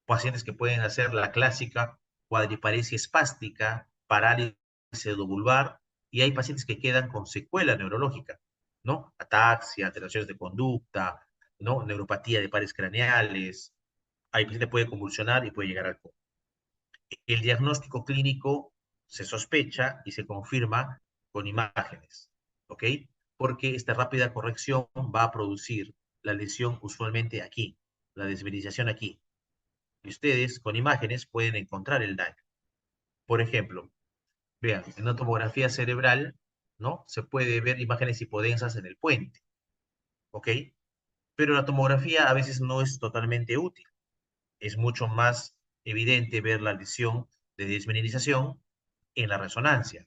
Pacientes que pueden hacer la clásica cuadriparesia espástica, parálisis pseudobulbar, y hay pacientes que quedan con secuela neurológica, ¿no? Ataxia, alteraciones de conducta, ¿no? Neuropatía de pares craneales, hay paciente que puede convulsionar y puede llegar al coma. El diagnóstico clínico se sospecha y se confirma con imágenes, ¿ok? Porque esta rápida corrección va a producir la lesión usualmente aquí, la desvirilización aquí. Y ustedes con imágenes pueden encontrar el daño. Por ejemplo, vean, en la tomografía cerebral, ¿no? Se puede ver imágenes hipodensas en el puente, ¿ok? Pero la tomografía a veces no es totalmente útil. Es mucho más evidente ver la lesión de desmineralización en la resonancia.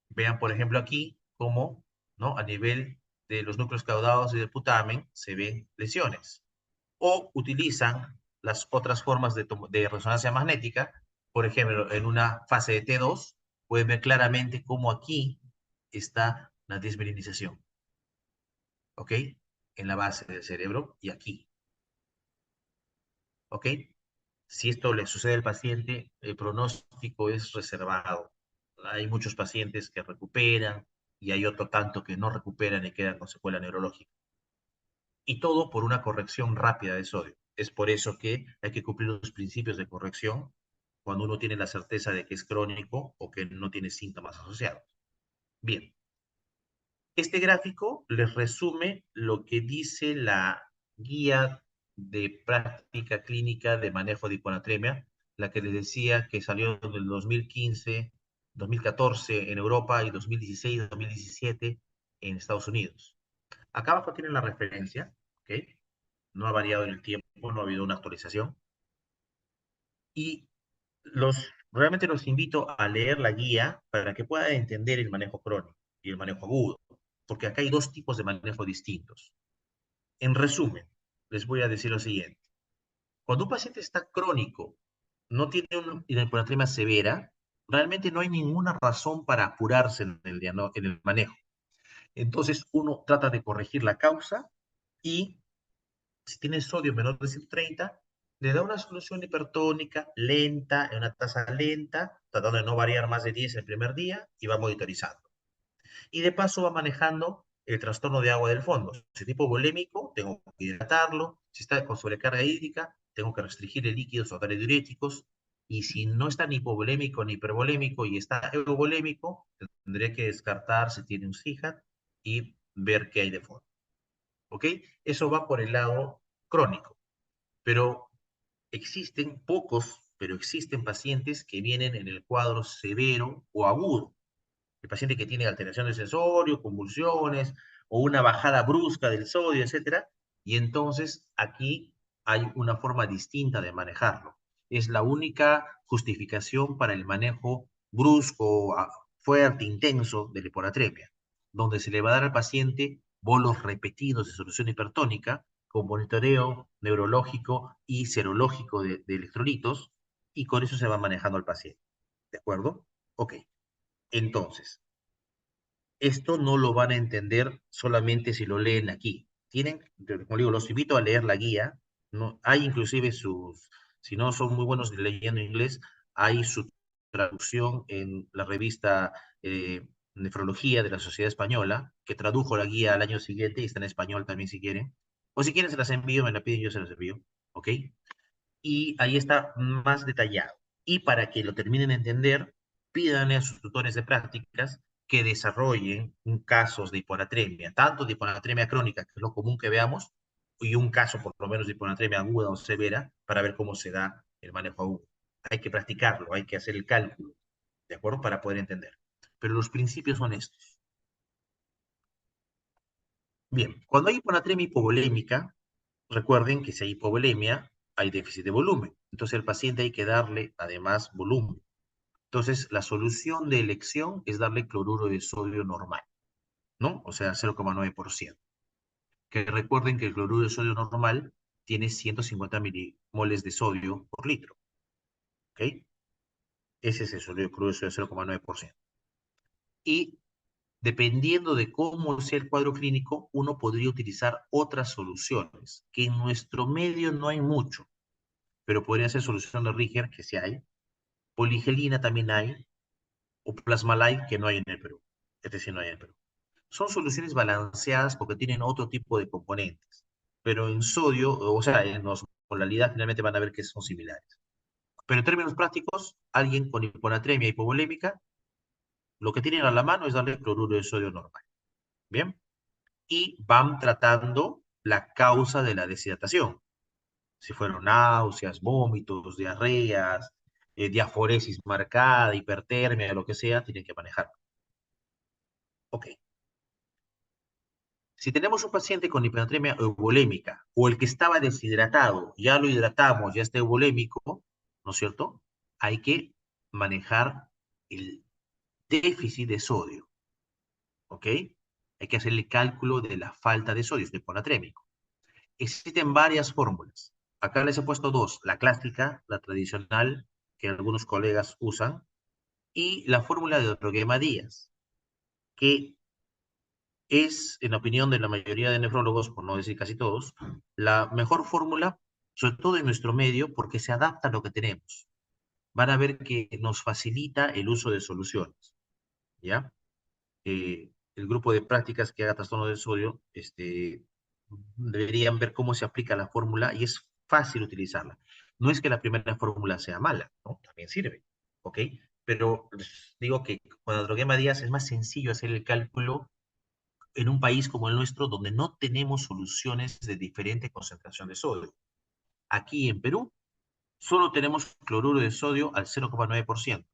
Vean, por ejemplo, aquí cómo, ¿no? A nivel de los núcleos caudados y del putamen se ven lesiones. O utilizan las otras formas de resonancia magnética, por ejemplo, en una fase de T2, pueden ver claramente cómo aquí está la desmineralización, ¿ok? En la base del cerebro y aquí, ¿ok? Si esto le sucede al paciente, el pronóstico es reservado. Hay muchos pacientes que recuperan y hay otro tanto que no recuperan y quedan con secuela neurológica. Y todo por una corrección rápida de sodio. Es por eso que hay que cumplir los principios de corrección cuando uno tiene la certeza de que es crónico o que no tiene síntomas asociados. Bien, este gráfico les resume lo que dice la guía de práctica clínica de manejo de hiponatremia, la que les decía que salió en el 2015, 2014 en Europa y 2016, 2017. en Estados Unidos. Acá abajo tienen la referencia, ¿ok? No ha variado en el tiempo, no ha habido una actualización. Y realmente los invito a leer la guía para que puedan entender el manejo crónico y el manejo agudo, porque acá hay dos tipos de manejo distintos. En resumen, les voy a decir lo siguiente. Cuando un paciente está crónico, no tiene una hiponatremia severa, realmente no hay ninguna razón para apurarse en el manejo. Entonces uno trata de corregir la causa y si tiene sodio menor de 130, le da una solución hipertónica lenta, en una tasa lenta, tratando de no variar más de 10 el primer día y va monitorizando. Y de paso va manejando el trastorno de agua del fondo. Si es tipo volémico, tengo que hidratarlo. Si está con sobrecarga hídrica, tengo que restringir el líquidos o darle diuréticos. Y si no está ni hipovolémico ni hipervolémico y está euvolémico, tendré que descartar si tiene un CIJAT y ver qué hay de fondo. ¿Ok? Eso va por el lado crónico. Pero existen pocos, pero existen pacientes que vienen en el cuadro severo o agudo. El paciente que tiene alteraciones de sensorio, convulsiones o una bajada brusca del sodio, etcétera, y entonces aquí hay una forma distinta de manejarlo. Es la única justificación para el manejo brusco, fuerte, intenso de la hiponatremia, donde se le va a dar al paciente bolos repetidos de solución hipertónica con monitoreo neurológico y serológico de electrolitos, y con eso se va manejando al paciente. ¿De acuerdo? Ok. Entonces, esto no lo van a entender solamente si lo leen aquí. Tienen, como digo, los invito a leer la guía. No, hay inclusive si no son muy buenos leyendo inglés, hay su traducción en la revista Nefrología de la Sociedad Española, que tradujo la guía al año siguiente y está en español también si quieren. O si quieren se las envío, me la piden, yo se las envío. ¿Ok? Y ahí está más detallado. Y para que lo terminen de entender, pídanle a sus tutores de prácticas que desarrollen un casos de hiponatremia, tanto de hiponatremia crónica, que es lo común que veamos, y un caso por lo menos de hiponatremia aguda o severa, para ver cómo se da el manejo agudo. Hay que practicarlo, hay que hacer el cálculo, ¿de acuerdo? Para poder entender. Pero los principios son estos. Bien, cuando hay hiponatremia hipovolémica, recuerden que si hay hipovolemia, hay déficit de volumen. Entonces al paciente hay que darle además volumen. Entonces la solución de elección es darle cloruro de sodio normal, ¿no? O sea, 0,9%. Que recuerden que el cloruro de sodio normal tiene 150 milimoles de sodio por litro, ¿ok? Ese es el cloruro de sodio 0,9%. Y dependiendo de cómo sea el cuadro clínico, uno podría utilizar otras soluciones, que en nuestro medio no hay mucho, pero podría ser solución de Riger, que sí hay, poligelina también hay, o plasmalite, que no hay en el Perú. Este sí no hay en el Perú. Son soluciones balanceadas porque tienen otro tipo de componentes, pero en sodio, o sea, en osmolalidad finalmente van a ver que son similares. Pero en términos prácticos, alguien con hiponatremia hipovolémica, lo que tienen a la mano es darle cloruro de sodio normal. ¿Bien? Y van tratando la causa de la deshidratación. Si fueron náuseas, vómitos, diarreas, diaforesis marcada, hipertermia, lo que sea, tienen que manejar. Ok. Si tenemos un paciente con hipernatremia euvolémica o el que estaba deshidratado, ya lo hidratamos, ya está euvolémico, ¿no es cierto? Hay que manejar el déficit de sodio, ¿ok? Hay que hacer el cálculo de la falta de sodio, es hipernatrémico. Existen varias fórmulas. Acá les he puesto dos, la clásica, la tradicional, que algunos colegas usan, y la fórmula de Droguema Díaz, que es, en opinión de la mayoría de nefrólogos, por no decir casi todos, la mejor fórmula, sobre todo en nuestro medio, porque se adapta a lo que tenemos. Van a ver que nos facilita el uso de soluciones, ¿ya? El grupo de prácticas que haga trastorno del sodio, deberían ver cómo se aplica la fórmula y es fácil utilizarla. No es que la primera fórmula sea mala, ¿no? También sirve, ¿ok? Pero les digo que con la droguema Díaz es más sencillo hacer el cálculo en un país como el nuestro, donde no tenemos soluciones de diferente concentración de sodio. Aquí en Perú, solo tenemos cloruro de sodio al 0,9%.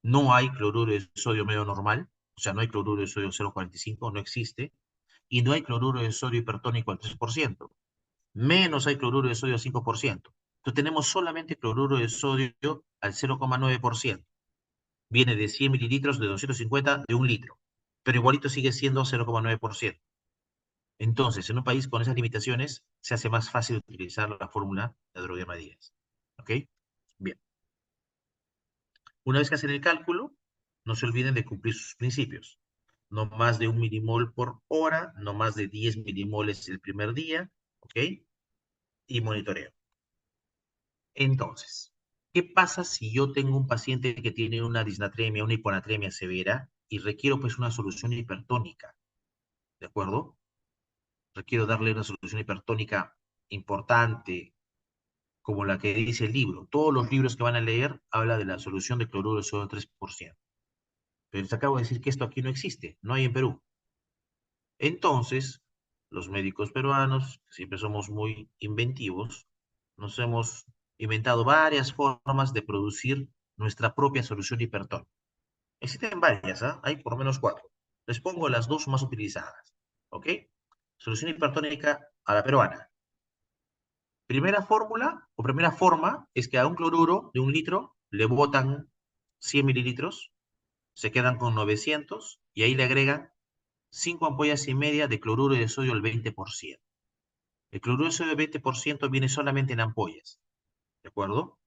No hay cloruro de sodio medio normal, o sea, no hay cloruro de sodio 0,45, no existe, y no hay cloruro de sodio hipertónico al 3%, menos hay cloruro de sodio al 5%. Entonces tenemos solamente cloruro de sodio al 0,9%. Viene de 100 mililitros, de 250, de un litro, pero igualito sigue siendo 0,9%. Entonces, en un país con esas limitaciones, se hace más fácil utilizar la fórmula de Adroguerma Díaz. ¿Ok? Bien. Una vez que hacen el cálculo, no se olviden de cumplir sus principios. No más de 1 milimol por hora, no más de 10 milimoles el primer día, ¿ok? Y monitoreo. Entonces, ¿qué pasa si yo tengo un paciente que tiene una disnatremia, una hiponatremia severa y requiero pues una solución hipertónica? ¿De acuerdo? Requiero darle una solución hipertónica importante, como la que dice el libro. Todos los libros que van a leer habla de la solución de cloruro de sodio 3%. Pero les acabo de decir que esto aquí no existe, no hay en Perú. Entonces, los médicos peruanos, que siempre somos muy inventivos, nos hemos inventado varias formas de producir nuestra propia solución hipertónica. Existen varias, ¿ah? Hay por lo menos cuatro. Les pongo las dos más utilizadas, ¿ok? Solución hipertónica a la peruana. Primera fórmula o primera forma es que a un cloruro de un litro le botan 100 mililitros, se quedan con 900 y ahí le agregan 5 ampollas y media de cloruro de sodio al 20%. El cloruro de sodio al 20% viene solamente en ampollas, ¿de acuerdo?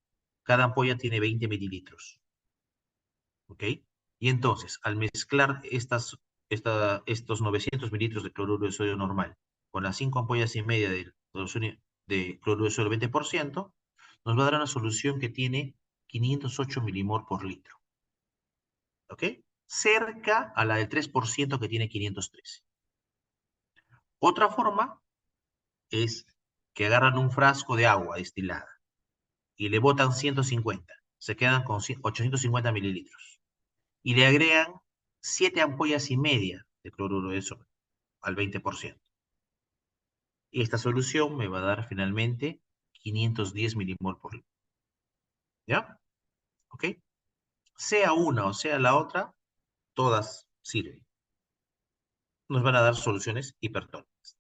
Cada ampolla tiene 20 mililitros, ¿ok? Y entonces, al mezclar estos 900 mililitros de cloruro de sodio normal con las 5 ampollas y media de cloruro de sodio al 20%, nos va a dar una solución que tiene 508 milimol por litro, ¿ok? Cerca a la del 3% que tiene 513. Otra forma es que agarran un frasco de agua destilada y le botan 150, se quedan con 850 mililitros. Y le agregan 7 ampollas y media de cloruro de sodio al 20%. Y esta solución me va a dar finalmente 510 milimol por litro. ¿Ya? ¿Ok? Sea una o sea la otra, todas sirven. Nos van a dar soluciones hipertónicas.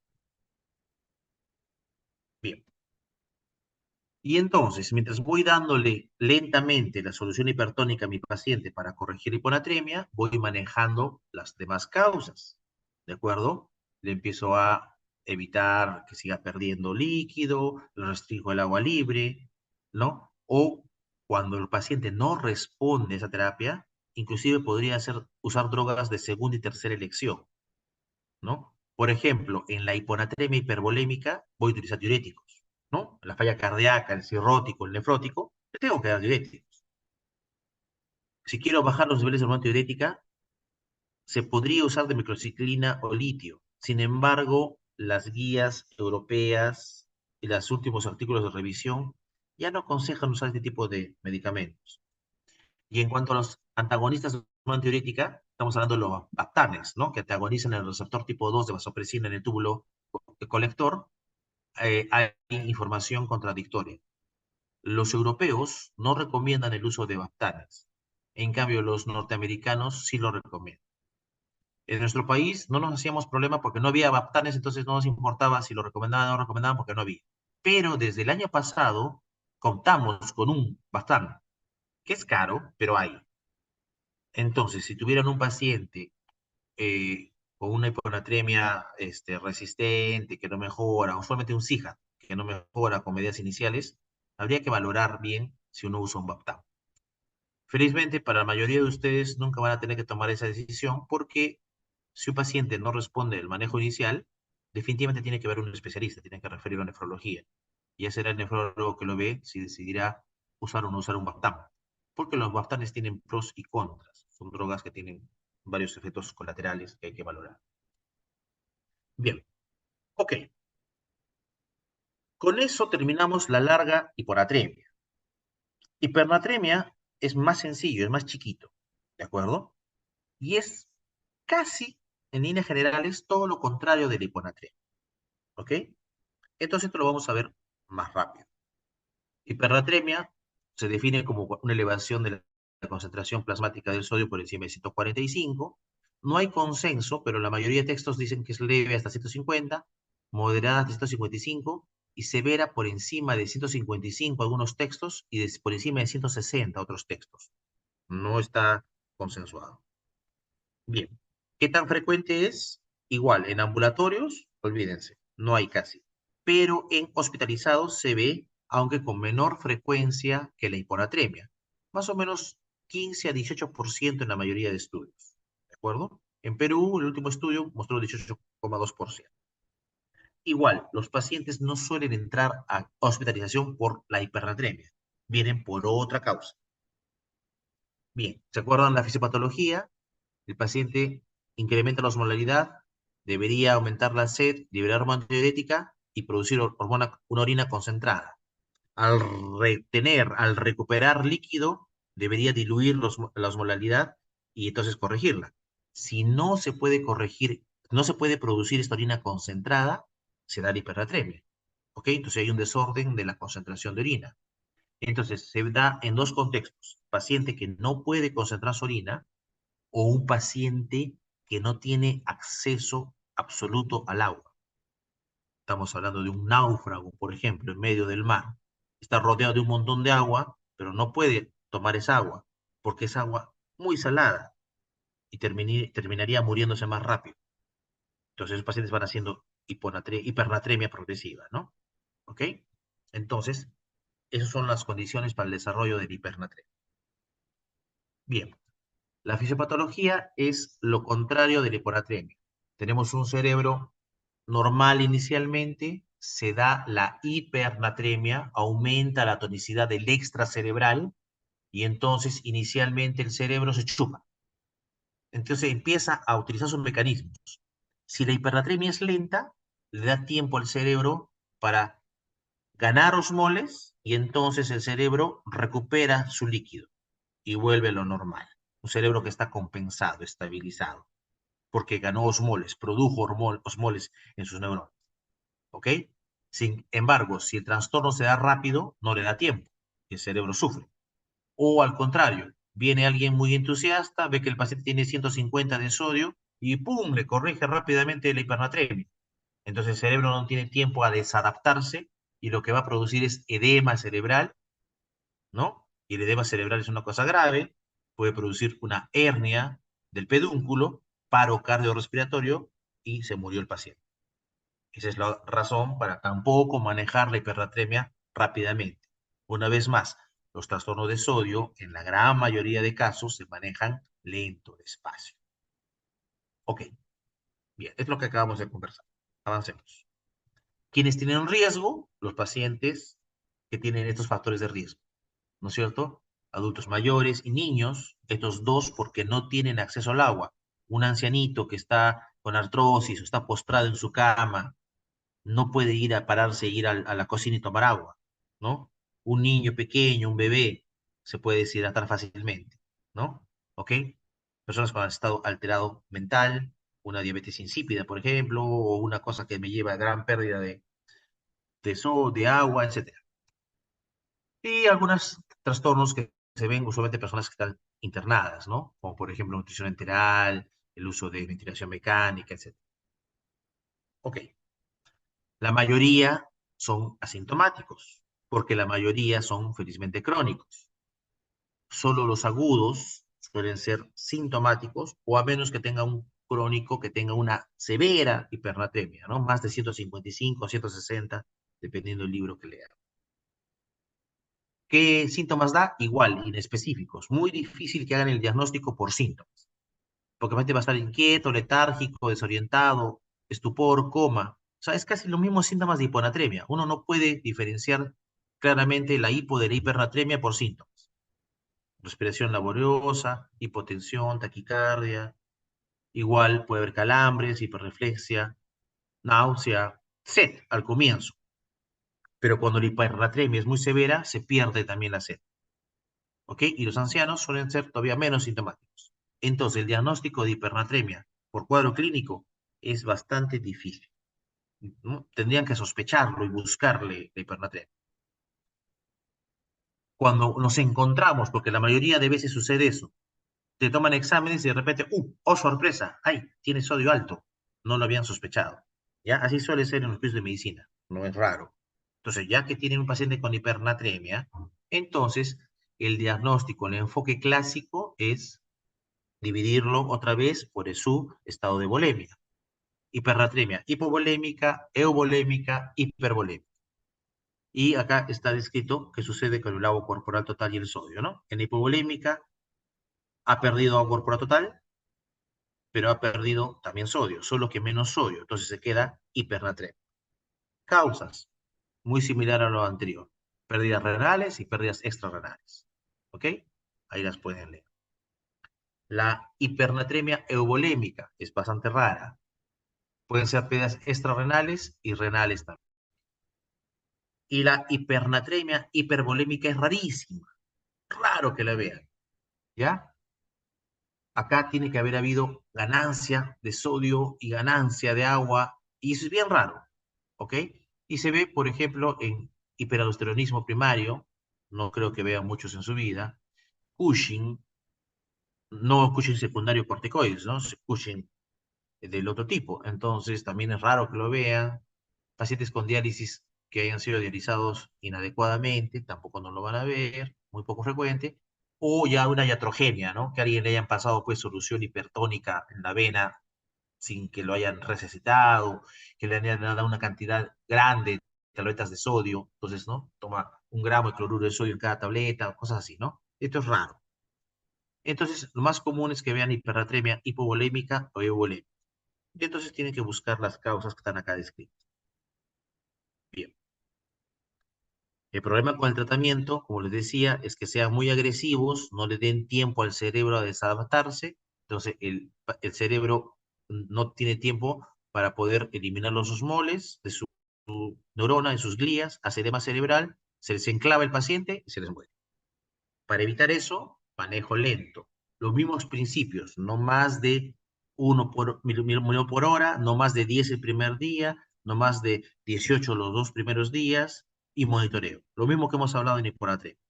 Bien. Y entonces, mientras voy dándole lentamente la solución hipertónica a mi paciente para corregir hiponatremia, voy manejando las demás causas. ¿De acuerdo? Le empiezo a evitar que siga perdiendo líquido, le restringo el agua libre, ¿no? O cuando el paciente no responde a esa terapia, inclusive podría usar drogas de segunda y tercera elección, ¿no? Por ejemplo, en la hiponatremia hipervolémica voy a utilizar diuréticos, ¿no? La falla cardíaca, el cirrótico, el nefrótico, le tengo que dar diuréticos. Si quiero bajar los niveles de hormona diurética, se podría usar de microciclina o litio. Sin embargo, las guías europeas y los últimos artículos de revisión ya no aconsejan usar este tipo de medicamentos. Y en cuanto a los antagonistas de la hormona diurética, estamos hablando de los baptanes, ¿no? Que antagonizan el receptor tipo 2 de vasopresina en el túbulo colector. Hay información contradictoria. Los europeos no recomiendan el uso de baptanes. En cambio, los norteamericanos sí lo recomiendan. En nuestro país no nos hacíamos problema porque no había baptanes, entonces no nos importaba si lo recomendaban o no recomendaban porque no había. Pero desde el año pasado contamos con un baptán, que es caro, pero hay. Entonces, si tuvieran un paciente con una hiponatremia resistente, que no mejora, o solamente un SIJA, que no mejora con medidas iniciales, habría que valorar bien si uno usa un Baptam. Felizmente, para la mayoría de ustedes nunca van a tener que tomar esa decisión porque si un paciente no responde al manejo inicial, definitivamente tiene que ver un especialista, tiene que referir a nefrología. Y ya será el nefrólogo que lo ve si decidirá usar o no usar un Baptam. Porque los Baptanes tienen pros y contras. Son drogas que tienen varios efectos colaterales que hay que valorar. Bien, ok. Con eso terminamos la larga hiponatremia. Hipernatremia es más sencillo, es más chiquito, ¿de acuerdo? Y es casi, en líneas generales, todo lo contrario de la hiponatremia, ¿ok? Entonces esto lo vamos a ver más rápido. Hipernatremia se define como una elevación de la concentración plasmática del sodio por encima de 145. No hay consenso, pero la mayoría de textos dicen que es leve hasta 150, moderada hasta 155 y severa por encima de 155 algunos textos y por encima de 160 otros textos. No está consensuado. Bien. ¿Qué tan frecuente es? Igual, en ambulatorios, olvídense, no hay casi. Pero en hospitalizados se ve, aunque con menor frecuencia que la hiponatremia. Más o menos 15 a 18% en la mayoría de estudios. ¿De acuerdo? En Perú, el último estudio mostró 18,2%. Igual, los pacientes no suelen entrar a hospitalización por la hipernatremia. Vienen por otra causa. Bien, ¿se acuerdan la fisiopatología? El paciente incrementa la osmolaridad, debería aumentar la sed, liberar hormona antidiurética y producir una orina concentrada. Al retener, al recuperar líquido, debería diluir la osmolaridad y entonces corregirla. Si no se puede corregir, no se puede producir esta orina concentrada, se da la hipernatremia. ¿Ok? Entonces hay un desorden de la concentración de orina. Entonces se da en dos contextos. Paciente que no puede concentrar su orina o un paciente que no tiene acceso absoluto al agua. Estamos hablando de un náufrago, por ejemplo, en medio del mar. Está rodeado de un montón de agua, pero no puede tomar esa agua, porque es agua muy salada y terminaría muriéndose más rápido. Entonces, los pacientes van haciendo hipernatremia progresiva, ¿no? ¿Ok? Entonces, esas son las condiciones para el desarrollo de la hipernatremia. Bien, la fisiopatología es lo contrario de la hiponatremia. Tenemos un cerebro normal inicialmente, se da la hipernatremia, aumenta la tonicidad del extracerebral y entonces inicialmente el cerebro se chupa. Entonces empieza a utilizar sus mecanismos. Si la hipernatremia es lenta, le da tiempo al cerebro para ganar osmoles y entonces el cerebro recupera su líquido y vuelve a lo normal. Un cerebro que está compensado, estabilizado, porque ganó osmoles, produjo osmoles en sus neuronas. ¿Ok? Sin embargo, si el trastorno se da rápido, no le da tiempo y el cerebro sufre. O al contrario, viene alguien muy entusiasta, ve que el paciente tiene 150 de sodio y ¡pum! Le corrige rápidamente la hipernatremia. Entonces el cerebro no tiene tiempo a desadaptarse y lo que va a producir es edema cerebral, ¿no? Y el edema cerebral es una cosa grave, puede producir una hernia del pedúnculo, paro cardiorrespiratorio y se murió el paciente. Esa es la razón para tampoco manejar la hipernatremia rápidamente. Una vez más, los trastornos de sodio, en la gran mayoría de casos, se manejan lento, despacio. Ok, bien, es lo que acabamos de conversar. Avancemos. ¿Quiénes tienen un riesgo? Los pacientes que tienen estos factores de riesgo, ¿no es cierto? Adultos mayores y niños, estos dos porque no tienen acceso al agua. Un ancianito que está con artrosis o está postrado en su cama, no puede ir a pararse, ir a la cocina y tomar agua, ¿no? Un niño pequeño, un bebé, se puede deshidratar fácilmente, ¿no? ¿Ok? Personas con estado alterado mental, una diabetes insípida, por ejemplo, o una cosa que me lleva a gran pérdida de agua, etcétera. Y algunos trastornos que se ven usualmente en personas que están internadas, ¿no? Como por ejemplo nutrición enteral, el uso de ventilación mecánica, etcétera. Ok. La mayoría son asintomáticos, porque la mayoría son felizmente crónicos. Solo los agudos suelen ser sintomáticos, o a menos que tenga un crónico que tenga una severa hipernatremia, ¿no? Más de 155, 160, dependiendo del libro que lea. ¿Qué síntomas da? Igual, inespecíficos. Muy difícil que hagan el diagnóstico por síntomas, porque la gente va a estar inquieto, letárgico, desorientado, estupor, coma. O sea, es casi los mismos síntomas de hiponatremia. Uno no puede diferenciar claramente la hipo de la hipernatremia por síntomas. Respiración laboriosa, hipotensión, taquicardia, igual puede haber calambres, hiperreflexia, náusea, sed al comienzo. Pero cuando la hipernatremia es muy severa, se pierde también la sed. ¿Ok? Y los ancianos suelen ser todavía menos sintomáticos. Entonces, el diagnóstico de hipernatremia por cuadro clínico es bastante difícil, ¿no? Tendrían que sospecharlo y buscarle la hipernatremia. Cuando nos encontramos, porque la mayoría de veces sucede eso, te toman exámenes y de repente, ¡oh, sorpresa! ¡Ay, tiene sodio alto! No lo habían sospechado. ¿Ya? Así suele ser en los cursos de medicina, no es raro. Entonces, ya que tienen un paciente con hipernatremia, entonces el diagnóstico, el enfoque clásico es dividirlo otra vez por su estado de volemia. Hipernatremia hipovolémica, euvolémica, hipervolémica. Y acá está descrito qué sucede con el agua corporal total y el sodio, ¿no? En hipovolémica ha perdido agua corporal total, pero ha perdido también sodio, solo que menos sodio, entonces se queda hipernatremia. Causas, muy similar a lo anterior, pérdidas renales y pérdidas extrarrenales, ¿ok? Ahí las pueden leer. La hipernatremia euvolémica es bastante rara, pueden ser pérdidas extrarrenales y renales también. Y la hipernatremia hipervolémica es rarísima, raro que la vean, ¿ya? Acá tiene que haber habido ganancia de sodio y ganancia de agua, y eso es bien raro, ¿ok? Y se ve, por ejemplo, en hiperaldosteronismo primario, no creo que vean muchos en su vida, Cushing, no Cushing secundario corticoides, ¿no? Cushing del otro tipo, entonces también es raro que lo vean. Pacientes con diálisis que hayan sido dializados inadecuadamente, tampoco no lo van a ver, muy poco frecuente, o ya una iatrogenia, ¿no? Que a alguien le hayan pasado pues solución hipertónica en la vena sin que lo hayan resucitado, que le hayan dado una cantidad grande de tabletas de sodio, entonces, ¿no? Toma 1 gramo de cloruro de sodio en cada tableta, cosas así, ¿no? Esto es raro. Entonces, lo más común es que vean hipernatremia hipovolémica o euvolémica. Y entonces tienen que buscar las causas que están acá descritas. Bien. El problema con el tratamiento, como les decía, es que sean muy agresivos, no le den tiempo al cerebro a desadaptarse, entonces el cerebro no tiene tiempo para poder eliminar los osmoles de su neurona, de sus glías, hace edema cerebral, se les enclava el paciente y se les muere. Para evitar eso, manejo lento. Los mismos principios, no más de 1 por hora, no más de 10 el primer día, no más de 18 los 2 primeros días y monitoreo. Lo mismo que hemos hablado en hiponatremia.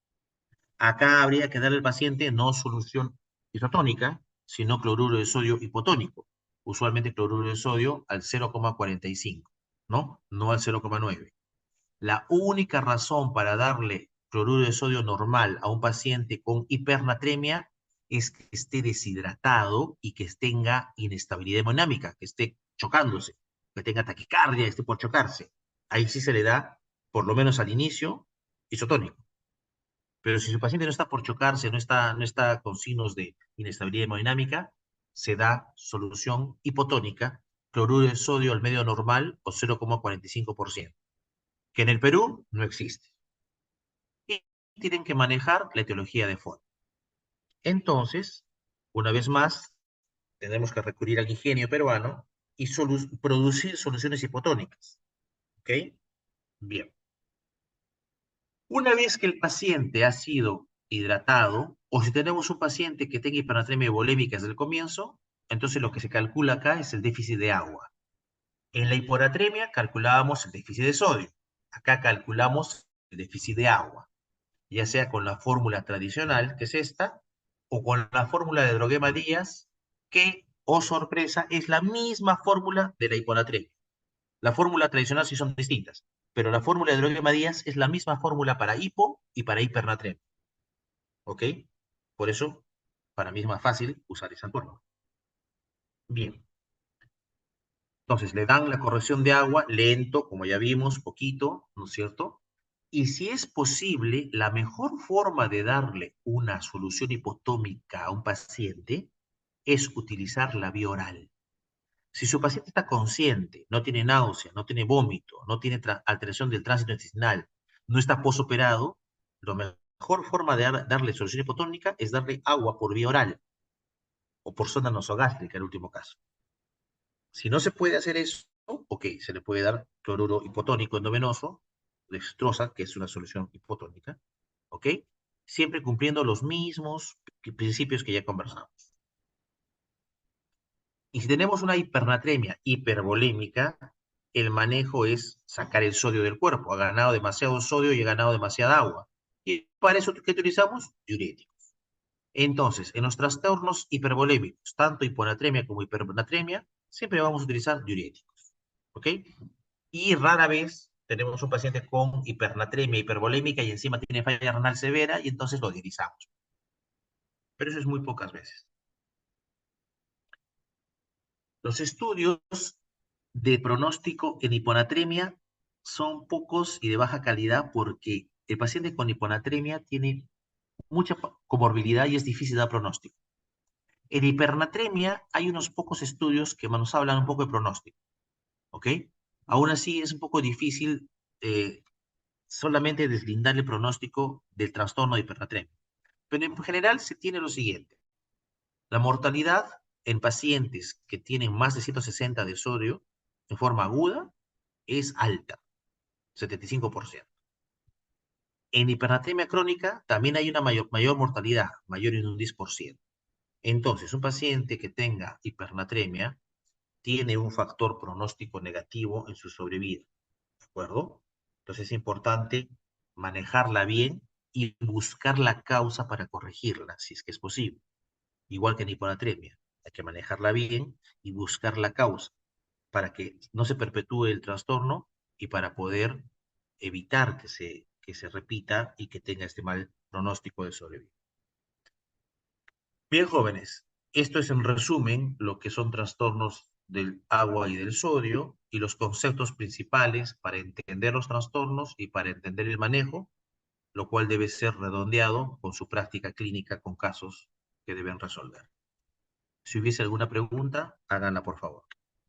Acá habría que darle al paciente no solución isotónica, sino cloruro de sodio hipotónico. Usualmente cloruro de sodio al 0,45, ¿no? No al 0,9. La única razón para darle cloruro de sodio normal a un paciente con hipernatremia es que esté deshidratado y que tenga inestabilidad hemodinámica, que esté chocándose, que tenga taquicardia, esté por chocarse. Ahí sí se le da, por lo menos al inicio, isotónico. Pero si su paciente no está por chocarse, no está con signos de inestabilidad hemodinámica, se da solución hipotónica, cloruro de sodio al medio normal o 0,45%, que en el Perú no existe. Y tienen que manejar la etiología de fondo. Entonces, una vez más, tenemos que recurrir al ingenio peruano y producir soluciones hipotónicas. ¿Ok? Bien. Una vez que el paciente ha sido hidratado, o si tenemos un paciente que tenga hipernatremia volémica desde el comienzo, entonces lo que se calcula acá es el déficit de agua. En la hiponatremia calculábamos el déficit de sodio. Acá calculamos el déficit de agua, ya sea con la fórmula tradicional, que es esta, o con la fórmula de Droguema Díaz, que, oh sorpresa, es la misma fórmula de la hiponatremia. La fórmula tradicional sí son distintas, pero la fórmula de Droguema Díaz es la misma fórmula para hipo y para hipernatremia. ¿Ok? Por eso, para mí es más fácil usar esa fórmula. Bien. Entonces, le dan la corrección de agua lento, como ya vimos, poquito, ¿no es cierto? Y si es posible, la mejor forma de darle una solución hipotómica a un paciente es utilizar la vía oral. Si su paciente está consciente, no tiene náusea, no tiene vómito, no tiene alteración del tránsito intestinal, no está posoperado, la mejor forma de darle solución hipotónica es darle agua por vía oral o por sonda nasogástrica, en el último caso. Si no se puede hacer eso, ok, se le puede dar cloruro hipotónico endovenoso, dextrosa, que es una solución hipotónica, ok, siempre cumpliendo los mismos principios que ya conversamos. Y si tenemos una hipernatremia hipervolémica, el manejo es sacar el sodio del cuerpo. Ha ganado demasiado sodio y ha ganado demasiada agua. ¿Y para eso qué utilizamos? Diuréticos. Entonces, en los trastornos hipervolémicos, tanto hiponatremia como hipernatremia, siempre vamos a utilizar diuréticos, ¿ok? Y rara vez tenemos un paciente con hipernatremia hipervolémica y encima tiene falla renal severa y entonces lo diurizamos. Pero eso es muy pocas veces. Los estudios de pronóstico en hiponatremia son pocos y de baja calidad porque el paciente con hiponatremia tiene mucha comorbilidad y es difícil dar pronóstico. En hipernatremia hay unos pocos estudios que nos hablan un poco de pronóstico, ¿ok? Aún así es un poco difícil solamente deslindar el pronóstico del trastorno de hipernatremia. Pero en general se tiene lo siguiente. La mortalidad en pacientes que tienen más de 160 de sodio en forma aguda es alta, 75%. En hipernatremia crónica también hay una mayor mortalidad, mayor en un 10%. Entonces, un paciente que tenga hipernatremia tiene un factor pronóstico negativo en su sobrevida, ¿de acuerdo? Entonces es importante manejarla bien y buscar la causa para corregirla, si es que es posible. Igual que en hiponatremia, hay que manejarla bien y buscar la causa para que no se perpetúe el trastorno y para poder evitar que se repita y que tenga este mal pronóstico de sobrevida. Bien, jóvenes, esto es en resumen lo que son trastornos del agua y del sodio y los conceptos principales para entender los trastornos y para entender el manejo, lo cual debe ser redondeado con su práctica clínica con casos que deben resolver. Si hubiese alguna pregunta, háganla por favor.